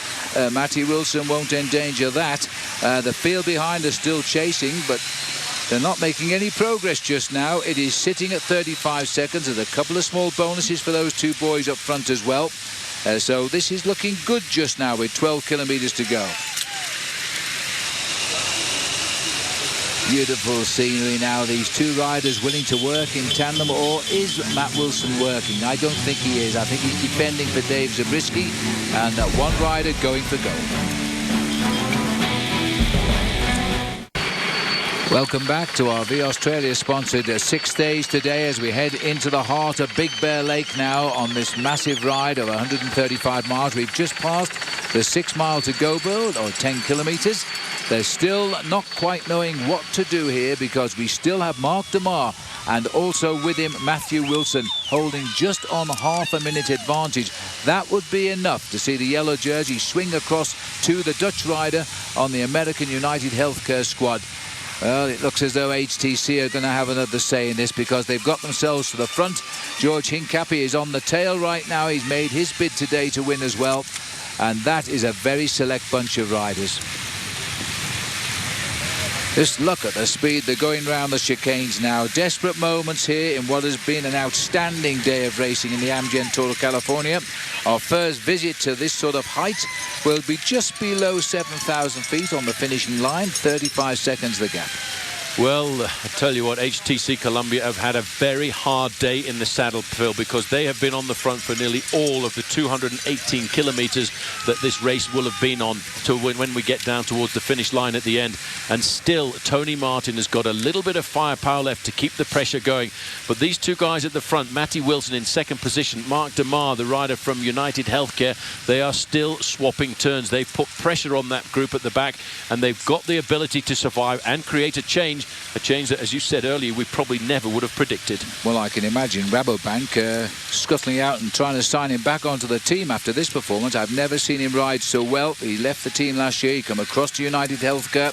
Matty Wilson won't endanger that. The field behind is still chasing, but they're not making any progress just now. It is sitting at 35 seconds. There's a couple of small bonuses for those two boys up front as well. So this is looking good just now with 12 kilometres to go. Beautiful scenery now. These two riders willing to work in tandem, or is Matt Wilson working? I don't think he is. I think he's defending for Dave Zabriskie, and one rider going for gold. Welcome back to our V Australia sponsored 6 days today as we head into the heart of Big Bear Lake now on this massive ride of 135 miles. We've just passed the 6 mile to go build, or 10 kilometres. They're still not quite knowing what to do here because we still have Mark DeMar and also with him Matthew Wilson holding just on half a minute advantage. That would be enough to see the yellow jersey swing across to the Dutch rider on the American United Healthcare squad. Well, it looks as though HTC are going to have another say in this because they've got themselves to the front. George Hincapie is on the tail right now. He's made his bid today to win as well. And that is a very select bunch of riders. Just look at the speed they're going round the chicanes now. Desperate moments here in what has been an outstanding day of racing in the Amgen Tour of California. Our first visit to this sort of height will be just below 7,000 feet on the finishing line. 35 seconds the gap. Well, I tell you what, HTC Columbia have had a very hard day in the saddle, Phil, because they have been on the front for nearly all of the 218 kilometres that this race will have been on to when we get down towards the finish line at the end. And still, Tony Martin has got a little bit of firepower left to keep the pressure going. But these two guys at the front, Matty Wilson in second position, Mark DeMar, the rider from United Healthcare, they are still swapping turns. They've put pressure on that group at the back, and they've got the ability to survive and create a change that, as you said earlier, we probably never would have predicted. Well, I can imagine Rabobank scuttling out and trying to sign him back onto the team after this performance. I've never seen him ride so well. He left the team last year. He come across to United Healthcare.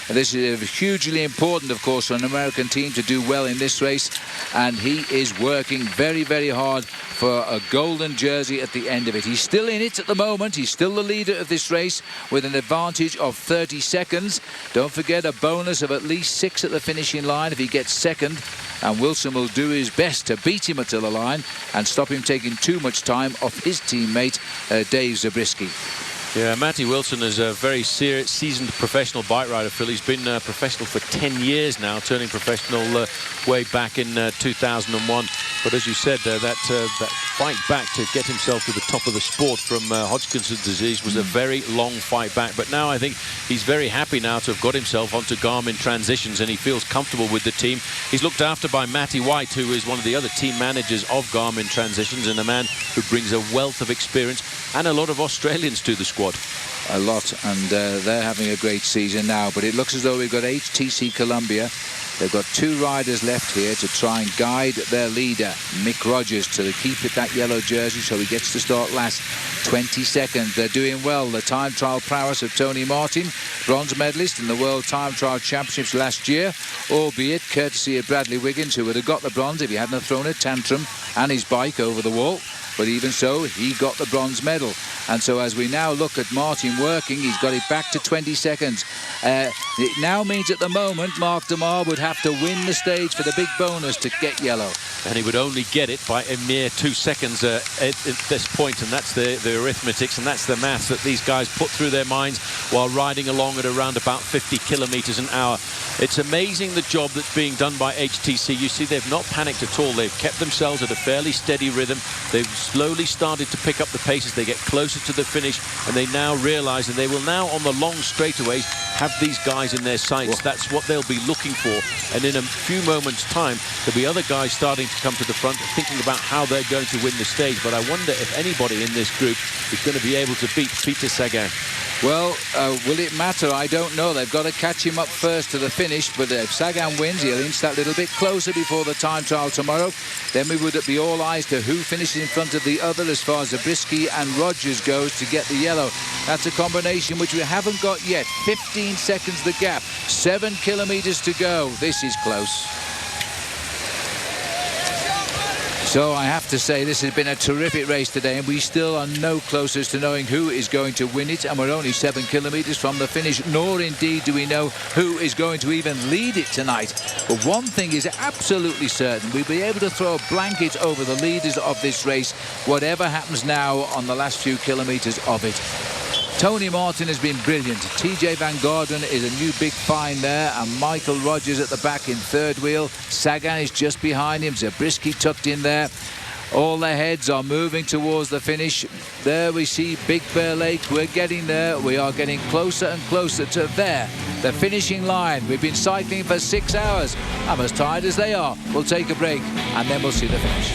And this is hugely important, of course, for an American team to do well in this race. And he is working very, very hard for a golden jersey at the end of it. He's still in it at the moment. He's still the leader of this race with an advantage of 30 seconds. Don't forget a bonus of at least 6 at the finishing line if he gets second. And Wilson will do his best to beat him until the line and stop him taking too much time off his teammate, Dave Zabriskie. Yeah, Matty Wilson is a very seasoned professional bike rider, Phil. He's been professional for 10 years now, turning professional way back in 2001. But as you said, that fight back to get himself to the top of the sport from Hodgkin's disease was a very long fight back. But now I think he's very happy now to have got himself onto Garmin Transitions, and he feels comfortable with the team. He's looked after by Matty White, who is one of the other team managers of Garmin Transitions, and a man who brings a wealth of experience and a lot of Australians to the squad. A lot, and they're having a great season now. But it looks as though we've got HTC Columbia. They've got 2 riders left here to try and guide their leader, Mick Rogers, to keep it that yellow jersey so he gets to start last. 20 seconds. They're doing well. The time trial prowess of Tony Martin, bronze medalist in the World Time Trial Championships last year, albeit courtesy of Bradley Wiggins, who would have got the bronze if he hadn't have thrown a tantrum and his bike over the wall. But even so, he got the bronze medal. And so as we now look at Martin working, he's got it back to 20 seconds. It now means at the moment, Mark DeMar would have to win the stage for the big bonus to get yellow. And he would only get it by a mere 2 seconds at this point. And that's the arithmetics and that's the maths that these guys put through their minds while riding along at around about 50 kilometres an hour. It's amazing the job that's being done by HTC. You see, they've not panicked at all. They've kept themselves at a fairly steady rhythm. They've slowly started to pick up the pace as they get closer to the finish, and they now realise that they will now, on the long straightaways, have these guys in their sights. That's what they'll be looking for. And in a few moments' time, there'll be other guys starting to come to the front, thinking about how they're going to win the stage. But I wonder if anybody in this group is going to be able to beat Peter Sagan. Well, will it matter? I don't know. They've got to catch him up first to the finish, but if Sagan wins, he'll inch that little bit closer before the time trial tomorrow. Then we would be all eyes to who finishes in front of the other as far as Zabriskie and Rogers goes to get the yellow. That's a combination which we haven't got yet. 15 seconds the gap. 7 kilometres to go. This is close. So I have to say this has been a terrific race today, and we still are no closer to knowing who is going to win it, and we're only 7 kilometres from the finish, nor indeed do we know who is going to even lead it tonight. But one thing is absolutely certain: we'll be able to throw a blanket over the leaders of this race, whatever happens now on the last few kilometres of it. Tony Martin has been brilliant. TJ Van Garderen is a new big find there, and Michael Rogers at the back in third wheel. Sagan is just behind him. Zabriskie tucked in there. All the heads are moving towards the finish. There we see Big Bear Lake. We're getting there. We are getting closer and closer to there, the finishing line. We've been cycling for 6 hours. I'm as tired as they are. We'll take a break and then we'll see the finish.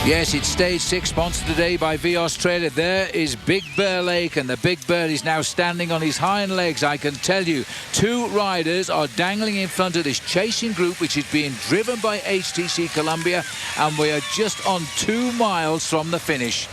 Yes, it's stage 6, sponsored today by V Australia. There is Big Bear Lake, and the Big Bear is now standing on his hind legs. I can tell you, 2 riders are dangling in front of this chasing group, which is being driven by HTC Columbia, and we are just on 2 miles from the finish.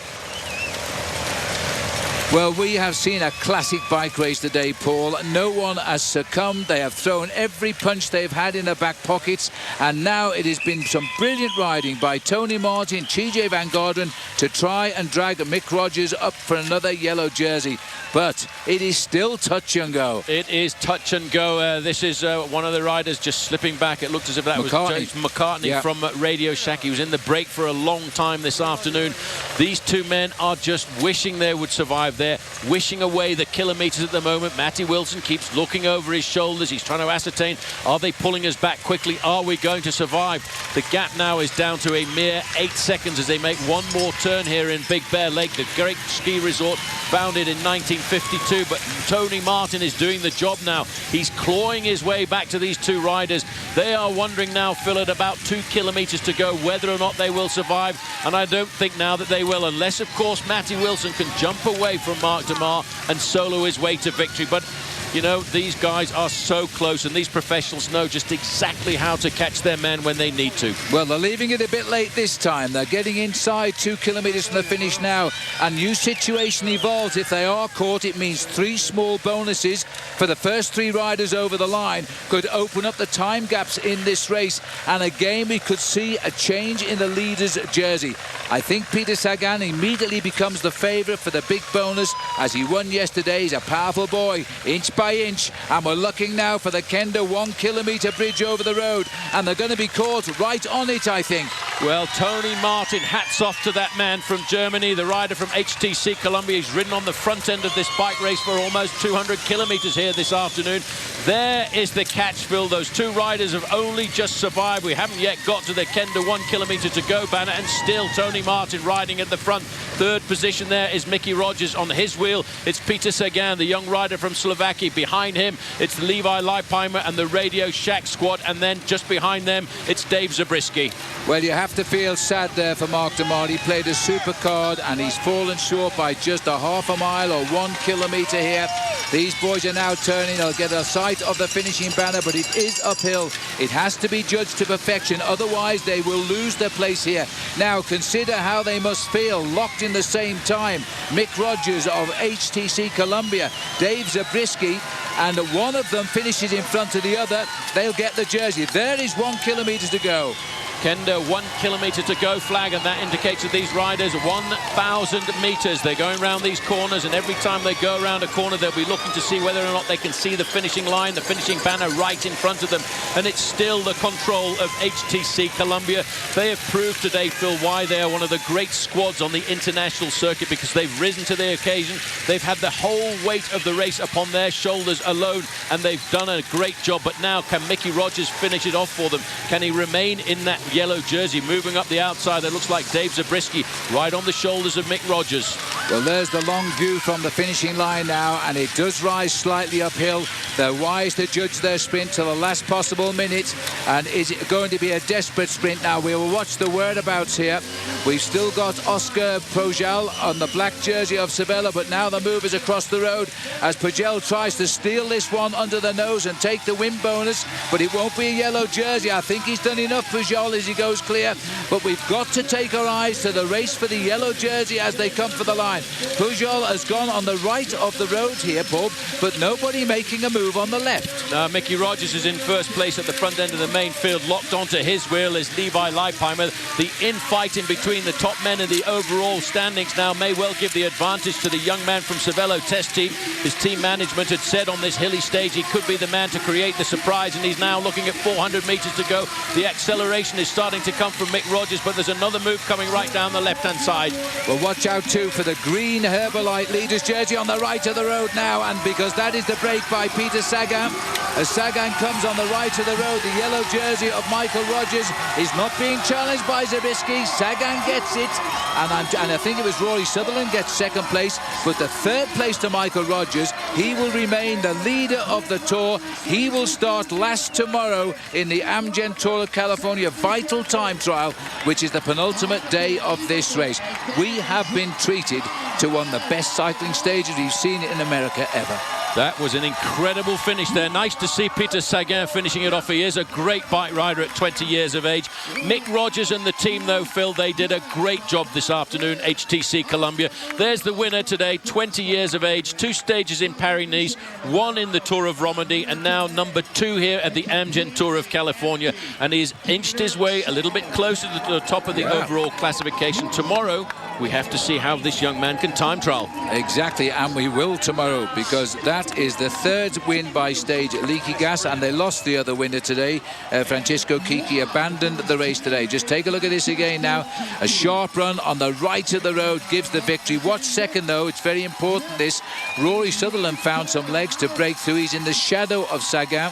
Well, we have seen a classic bike race today, Paul. No one has succumbed. They have thrown every punch they've had in their back pockets, and now it has been some brilliant riding by Tony Martin, TJ Van Garderen to try and drag Mick Rogers up for another yellow jersey. But it is still touch and go. It is touch and go. This is one of the riders just slipping back. It looked as if that was James McCartney from Radio Shack. He was in the break for a long time this afternoon. These 2 men are just wishing they would survive there, wishing away the kilometres at the moment. Matty Wilson keeps looking over his shoulders. He's trying to ascertain, are they pulling us back quickly? Are we going to survive? The gap now is down to a mere 8 seconds as they make one more turn here in Big Bear Lake, the great ski resort founded in 1952. But Tony Martin is doing the job now. He's clawing his way back to these 2 riders. They are wondering now, Phil, at about 2 kilometres to go, whether or not they will survive. And I don't think now that they will, unless, of course, Matty Wilson can jump away from Mark DeMar and solo his way to victory. But you know, these guys are so close, and these professionals know just exactly how to catch their men when they need to. Well, they're leaving it a bit late this time. They're getting inside 2 kilometres from the finish now. A new situation evolves. If they are caught, it means 3 small bonuses for the first 3 riders over the line. Could open up the time gaps in this race. And again, we could see a change in the leader's jersey. I think Peter Sagan immediately becomes the favourite for the big bonus, as he won yesterday. He's a powerful boy, inch by inch, and we're looking now for the Kenda 1 kilometre bridge over the road, and they're going to be caught right on it, I think. Well, Tony Martin, hats off to that man from Germany, the rider from HTC Columbia. He's ridden on the front end of this bike race for almost 200 kilometres here this afternoon. There is the catch, Phil. Those 2 riders have only just survived. We haven't yet got to the Kenda 1 kilometre to go banner, and still Tony Martin riding at the front. 3rd position there is Mickey Rogers. On his wheel, it's Peter Sagan, the young rider from Slovakia. Behind him, it's Levi Leipheimer and the Radio Shack squad, and then just behind them, it's Dave Zabriskie. Well, you have to feel sad there for Mark DeMar. He played a super card, and he's fallen short by just a half a mile or 1 kilometre here. These boys are now turning. They'll get a sight of the finishing banner, but it is uphill. It has to be judged to perfection, otherwise they will lose their place here. Now, consider how they must feel, locked in the same time. Mick Rogers of HTC Columbia, Dave Zabriskie, and one of them finishes in front of the other. They'll get the jersey. There is 1 kilometre to go. Kenda, 1 kilometre to go flag, and that indicates that these riders 1,000 metres. They're going around these corners, and every time they go around a corner, they'll be looking to see whether or not they can see the finishing line, the finishing banner right in front of them. And it's still the control of HTC Columbia. They have proved today, Phil, why they are one of the great squads on the international circuit, because they've risen to the occasion. They've had the whole weight of the race upon their shoulders alone, and they've done a great job. But now, can Mickey Rogers finish it off for them? Can he remain in that yellow jersey? Moving up the outside, it looks like Dave Zabriskie right on the shoulders of Mick Rogers. Well, there's the long view from the finishing line now, and it does rise slightly uphill. They're wise to judge their sprint to the last possible minute, and is it going to be a desperate sprint now? We will watch the whereabouts here. We've still got Oscar Pujol on the black jersey of Sabella, but now the move is across the road as Pujol tries to steal this one under the nose and take the win bonus, but it won't be a yellow jersey. I think he's done enough, Pujol, as he goes clear, but we've got to take our eyes to the race for the yellow jersey as they come for the line. Pujol has gone on the right of the road here, Paul, but nobody making a move on the left. Mickey Rogers is in first place at the front end of the main field. Locked onto his wheel is Levi Leipheimer. The infight in between the top men in the overall standings now may well give the advantage to the young man from Cervelo test team. His team management had said on this hilly stage he could be the man to create the surprise, and he's now looking at 400 metres to go. The acceleration is starting to come from Mick Rogers, but there's another move coming right down the left-hand side. Well, watch out too for the green Herbalife leaders jersey on the right of the road now, and because that is the break by Peter Sagan. as Sagan comes on the right of the road. The yellow jersey of Michael Rogers is not being challenged by Zabriskie. Sagan gets it, and I think it was Rory Sutherland gets second place, but the third place to Michael Rogers. He will remain the leader of the Tour. He will start last tomorrow in the Amgen Tour of California vital time trial, which is the penultimate day of this race. We have been treated to one of the best cycling stages we've seen in America ever. That was an incredible finish there. Nice to see Peter Sagan finishing it off. He is a great bike rider at 20 years of age. Mick Rogers and the team, though, Phil, they did a great job this afternoon, HTC Columbia. There's the winner today, 20 years of age, 2 stages in Paris-Nice, 1 in the Tour of Romandie, and now number 2 here at the Amgen Tour of California. And he's inched his way a little bit closer to the top of the overall classification. Tomorrow, we have to see how this young man can time trial. Exactly, and we will tomorrow, because that is the third win by Stage Leaky Gas, and they lost the other winner today. Francisco Kiki abandoned the race today. Just take a look at this again now. A sharp run on the right of the road gives the victory. Watch second, though. It's very important, this. Rory Sutherland found some legs to break through. He's in the shadow of Sagan.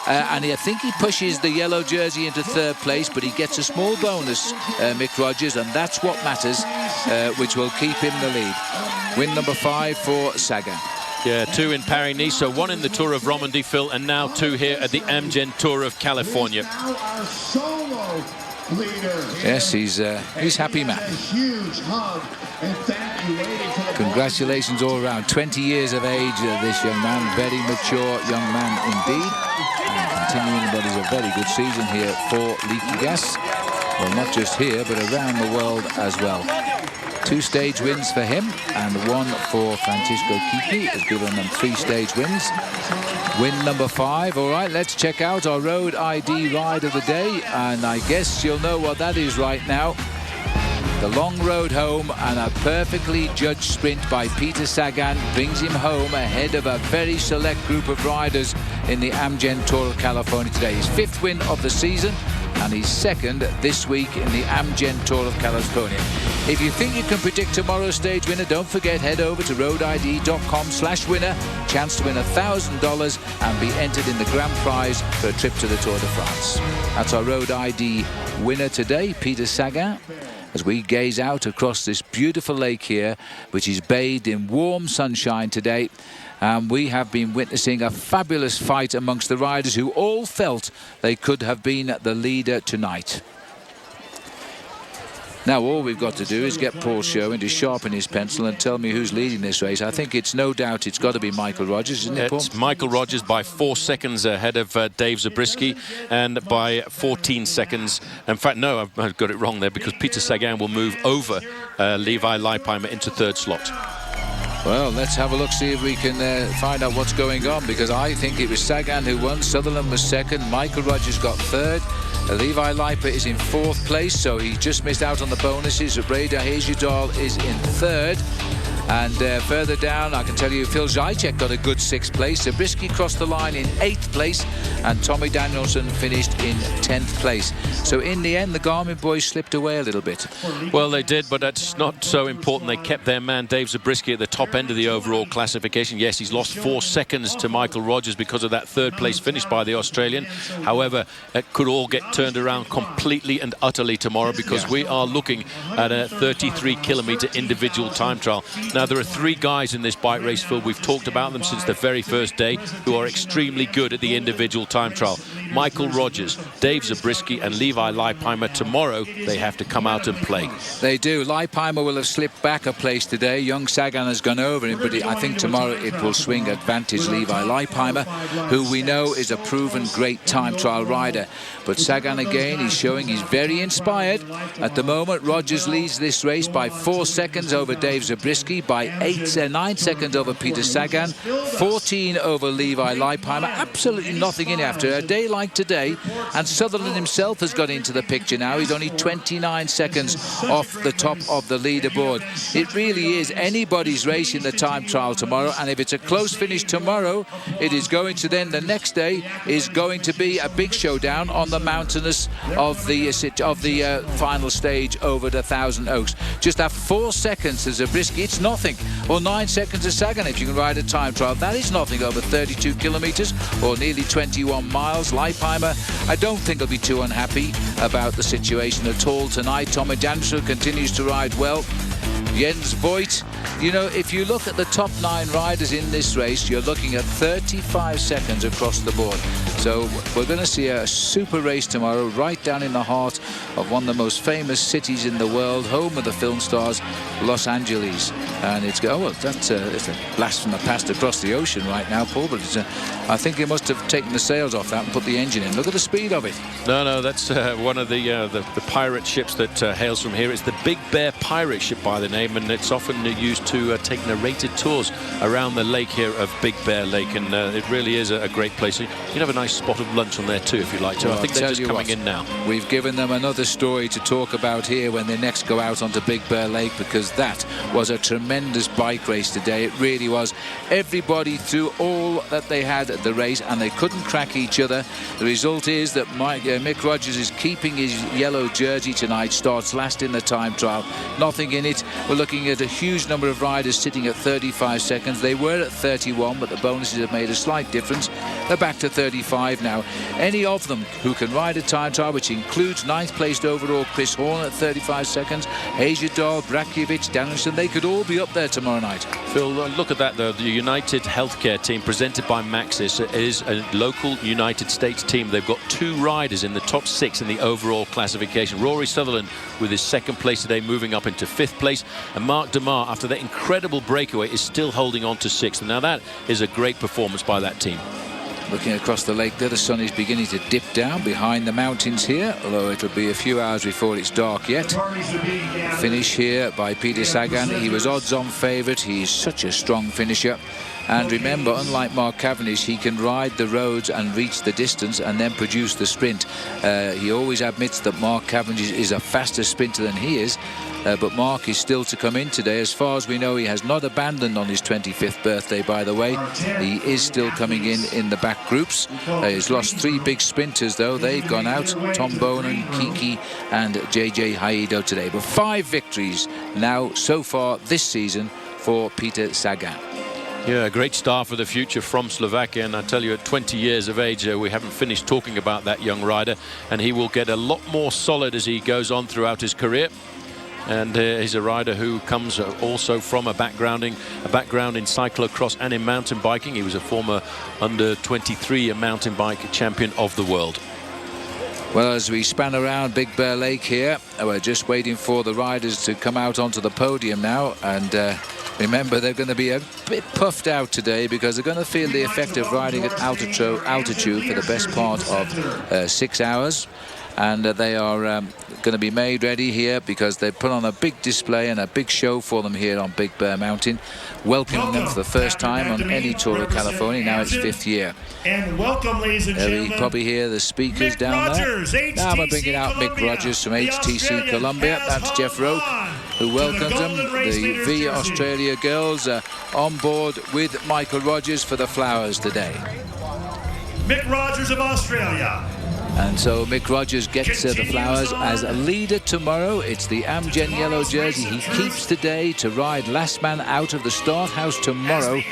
And I think he pushes the yellow jersey into third place, but he gets a small bonus, Mick Rogers, and that's what matters, which will keep him the lead. Win number 5 for Sagan. Yeah, 2 in Paris-Nice, so 1 in the Tour of Romandie, Phil, and now 2 here at the Amgen Tour of California. Yes, he's happy man. Congratulations all around. 20 years of age, this young man, very mature young man indeed. Continuing what is a very good season here for Leaky Gas. Well, not just here, but around the world as well. 2 stage wins for him, and 1 for Francisco Kiki has given them 3 stage wins. Win number 5. All right, let's check out our Road ID ride of the day, and I guess you'll know what that is right now. The long road home, and a perfectly judged sprint by Peter Sagan brings him home ahead of a very select group of riders in the Amgen Tour of California today. His 5th win of the season, and he's 2nd this week in the Amgen Tour of California. If you think you can predict tomorrow's stage winner, don't forget, head over to roadid.com/winner. Chance to win $1,000 and be entered in the grand prize for a trip to the Tour de France. That's our Road ID winner today, Peter Sagan, as we gaze out across this beautiful lake here, which is bathed in warm sunshine today. We have been witnessing a fabulous fight amongst the riders who all felt they could have been the leader tonight. Now all we've got to do is get Paul Sherwin to sharpen his pencil and tell me who's leading this race. I think it's no doubt it's got to be Michael Rogers, isn't it, Paul? It's Michael Rogers by 4 seconds ahead of Dave Zabriskie, and by 14 seconds. In fact, no, I've got it wrong there, because Peter Sagan will move over Levi Leipheimer into 3rd slot. Well, let's have a look, see if we can find out what's going on, because I think it was Sagan who won. Sutherland was 2nd. Michael Rogers got 3rd. Levi Leipheimer is in 4th place, so he just missed out on the bonuses. Breda Hejudal is in 3rd. And further down, I can tell you, Phil Zajcek got a good 6th place. Zabriskie crossed the line in 8th place, and Tommy Danielson finished in 10th place. So in the end, the Garmin boys slipped away a little bit. Well, they did, but that's not so important. They kept their man, Dave Zabriskie, at the top end of the overall classification. Yes, he's lost 4 seconds to Michael Rogers because of that 3rd place finish by the Australian. However, it could all get turned around completely and utterly tomorrow, because we are looking at a 33-kilometre individual time trial. Now, there are 3 guys in this bike race, Phil. We've talked about them since the very first day, who are extremely good at the individual time trial. Michael Rogers, Dave Zabriskie, and Levi Leipheimer. Tomorrow, they have to come out and play. They do. Leipheimer will have slipped back a place today. Young Sagan has gone over him, but I think tomorrow it will swing advantage Levi Leipheimer, who we know is a proven great time trial rider. But Sagan again, he's showing he's very inspired. At the moment, Rogers leads this race by 4 seconds over Dave Zabriskie, by 9 seconds over Peter Sagan, 14 over Levi Leipheimer. Absolutely nothing in after a day like today. And Sutherland himself has got into the picture now. He's only 29 seconds off the top of the leaderboard. It really is anybody's race in the time trial tomorrow, and if it's a close finish tomorrow, it is going to then the next day is going to be a big showdown on the mountainous of the final stage over the Thousand Oaks. Just that 4 seconds to Zabriskie, it's nothing. Or 9 seconds to Sagan if you can ride a time trial. That is nothing over 32 kilometres or nearly 21 miles. Leipheimer, I don't think he'll be too unhappy about the situation at all tonight. Tommy Jansson continues to ride well. Jens Voigt, you know, if you look at the top 9 riders in this race, you're looking at 35 seconds across the board. So we're going to see a super race tomorrow, right down in the heart of one of the most famous cities in the world, home of the film stars, Los Angeles. And it's, oh, well, it's a blast from the past across the ocean right now, Paul, but it's I think they must have taken the sails off that and put the engine in. Look at the speed of it. No, that's one of the pirate ships that hails from here. It's the Big Bear pirate ship by the name, and it's often used to take narrated tours around the lake here of Big Bear Lake, and it really is a great place. You can have a nice spot of lunch on there too if you like to. Well, I think they're just coming in now. We've given them another story to talk about here when they next go out onto Big Bear Lake, because that was a tremendous bike race today. It really was. Everybody threw all that they had at the race, and they couldn't crack each other. The result is that Mick Rogers is keeping his yellow jersey tonight, starts last in the time trial. Nothing in it. We're looking at a huge number of riders sitting at 35 seconds. They were at 31, but the bonuses have made a slight difference. They're back to 35 now. Any of them who can ride a time trial, which includes 9th placed overall Chris Horn at 35 seconds, Hejerdal, Brakiewicz, Danielson, they could all be up there tomorrow night. Phil, look at that though. The United Healthcare team presented by Maxis is a local United States team. They've got 2 riders in the top 6 in the overall classification. Rory Sutherland with his 2nd place today, moving up into 5th place, and Mark DeMar, after that incredible breakaway, is still holding on to 6th. And now that is a great performance by that team. Looking across the lake there, the sun is beginning to dip down behind the mountains here, although it'll be a few hours before it's dark yet. Finish here by Peter Sagan. He was odds-on favourite. He's such a strong finisher. And remember, unlike Mark Cavendish, he can ride the roads and reach the distance and then produce the sprint. He always admits that Mark Cavendish is a faster sprinter than he is, but Mark is still to come in today. As far as we know, he has not abandoned on his 25th birthday, by the way. He is still coming in the back groups. He's lost 3 big sprinters, though. They've gone out, Tom Bonan, Kiki and JJ Haido today. But 5 victories now so far this season for Peter Sagan. Yeah, a great start for the future from Slovakia, and I tell you, at 20 years of age, we haven't finished talking about that young rider, and he will get a lot more solid as he goes on throughout his career. And he's a rider who comes also from a background in cyclocross and in mountain biking. He was a former under-23 mountain bike champion of the world. Well, as we span around Big Bear Lake here, we're just waiting for the riders to come out onto the podium now, and remember, they're going to be a bit puffed out today because they're going to feel the effect of riding at altitude for the best part of 6 hours. And they are going to be made ready here because they put on a big display and a big show for them here on Big Bear Mountain, welcoming them for the first time on any Tour of California. Now it's 5th year. And welcome, ladies and gentlemen. You probably hear the speakers Mick down Rogers, there. Now we're bringing out Mick Rogers from HTC Columbia. That's Jeff Roke, who welcomed them. The V Australia girls on board with Michael Rogers for the flowers today. Mick Rogers of Australia. And so Mick Rogers gets the flowers as a leader tomorrow. It's the Amgen yellow jersey he keeps today to ride last man out of the start house tomorrow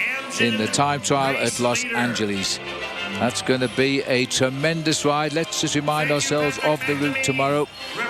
in the time trial at Los Angeles. That's going to be a tremendous ride. Let's just remind ourselves of the route tomorrow,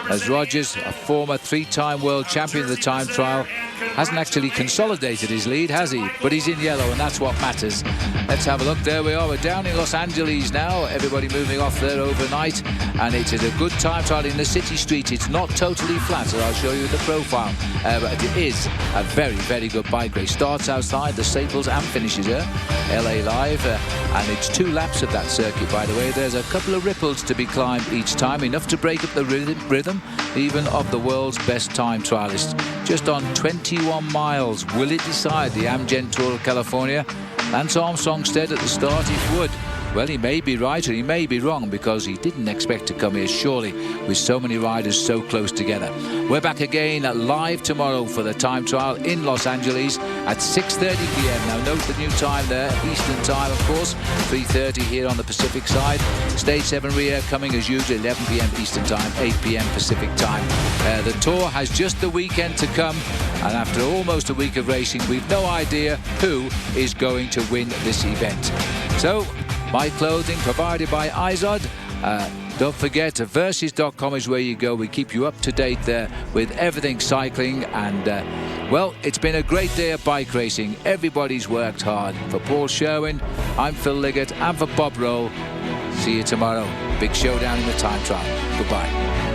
as Rogers, a former 3-time world champion of the time trial, hasn't actually consolidated his lead, has he? But he's in yellow, and that's what matters. Let's have a look. There we are. We're down in Los Angeles now. Everybody moving off there overnight, and it is a good time trial in the city street. It's not totally flat, as I'll show you the profile, but it is a very, very good bike race. Starts outside the Staples and finishes here. LA Live, and it's 2 laps of that circuit, by the way. There's a couple of ripples to be climbed each time, enough to break up the rhythm even of the world's best time trialist. Just on 21 miles. Will it decide the Amgen Tour of California? Lance Armstrong said at the start it would. Well, he may be right or he may be wrong, because he didn't expect to come here, surely, with so many riders so close together. We're back again live tomorrow for the time trial in Los Angeles at 6:30 p.m. Now, note the new time there, Eastern time, of course, 3:30 here on the Pacific side. Stage 7 rear coming as usual, 11 p.m. Eastern time, 8 p.m. Pacific time. The Tour has just the weekend to come, and after almost a week of racing, we've no idea who is going to win this event. So, my clothing provided by Izod. Don't forget, Versus.com is where you go. We keep you up to date there with everything cycling. And, well, it's been a great day of bike racing. Everybody's worked hard. For Paul Sherwin, I'm Phil Liggett, and for Bob Roll, see you tomorrow. Big showdown in the time trial. Goodbye.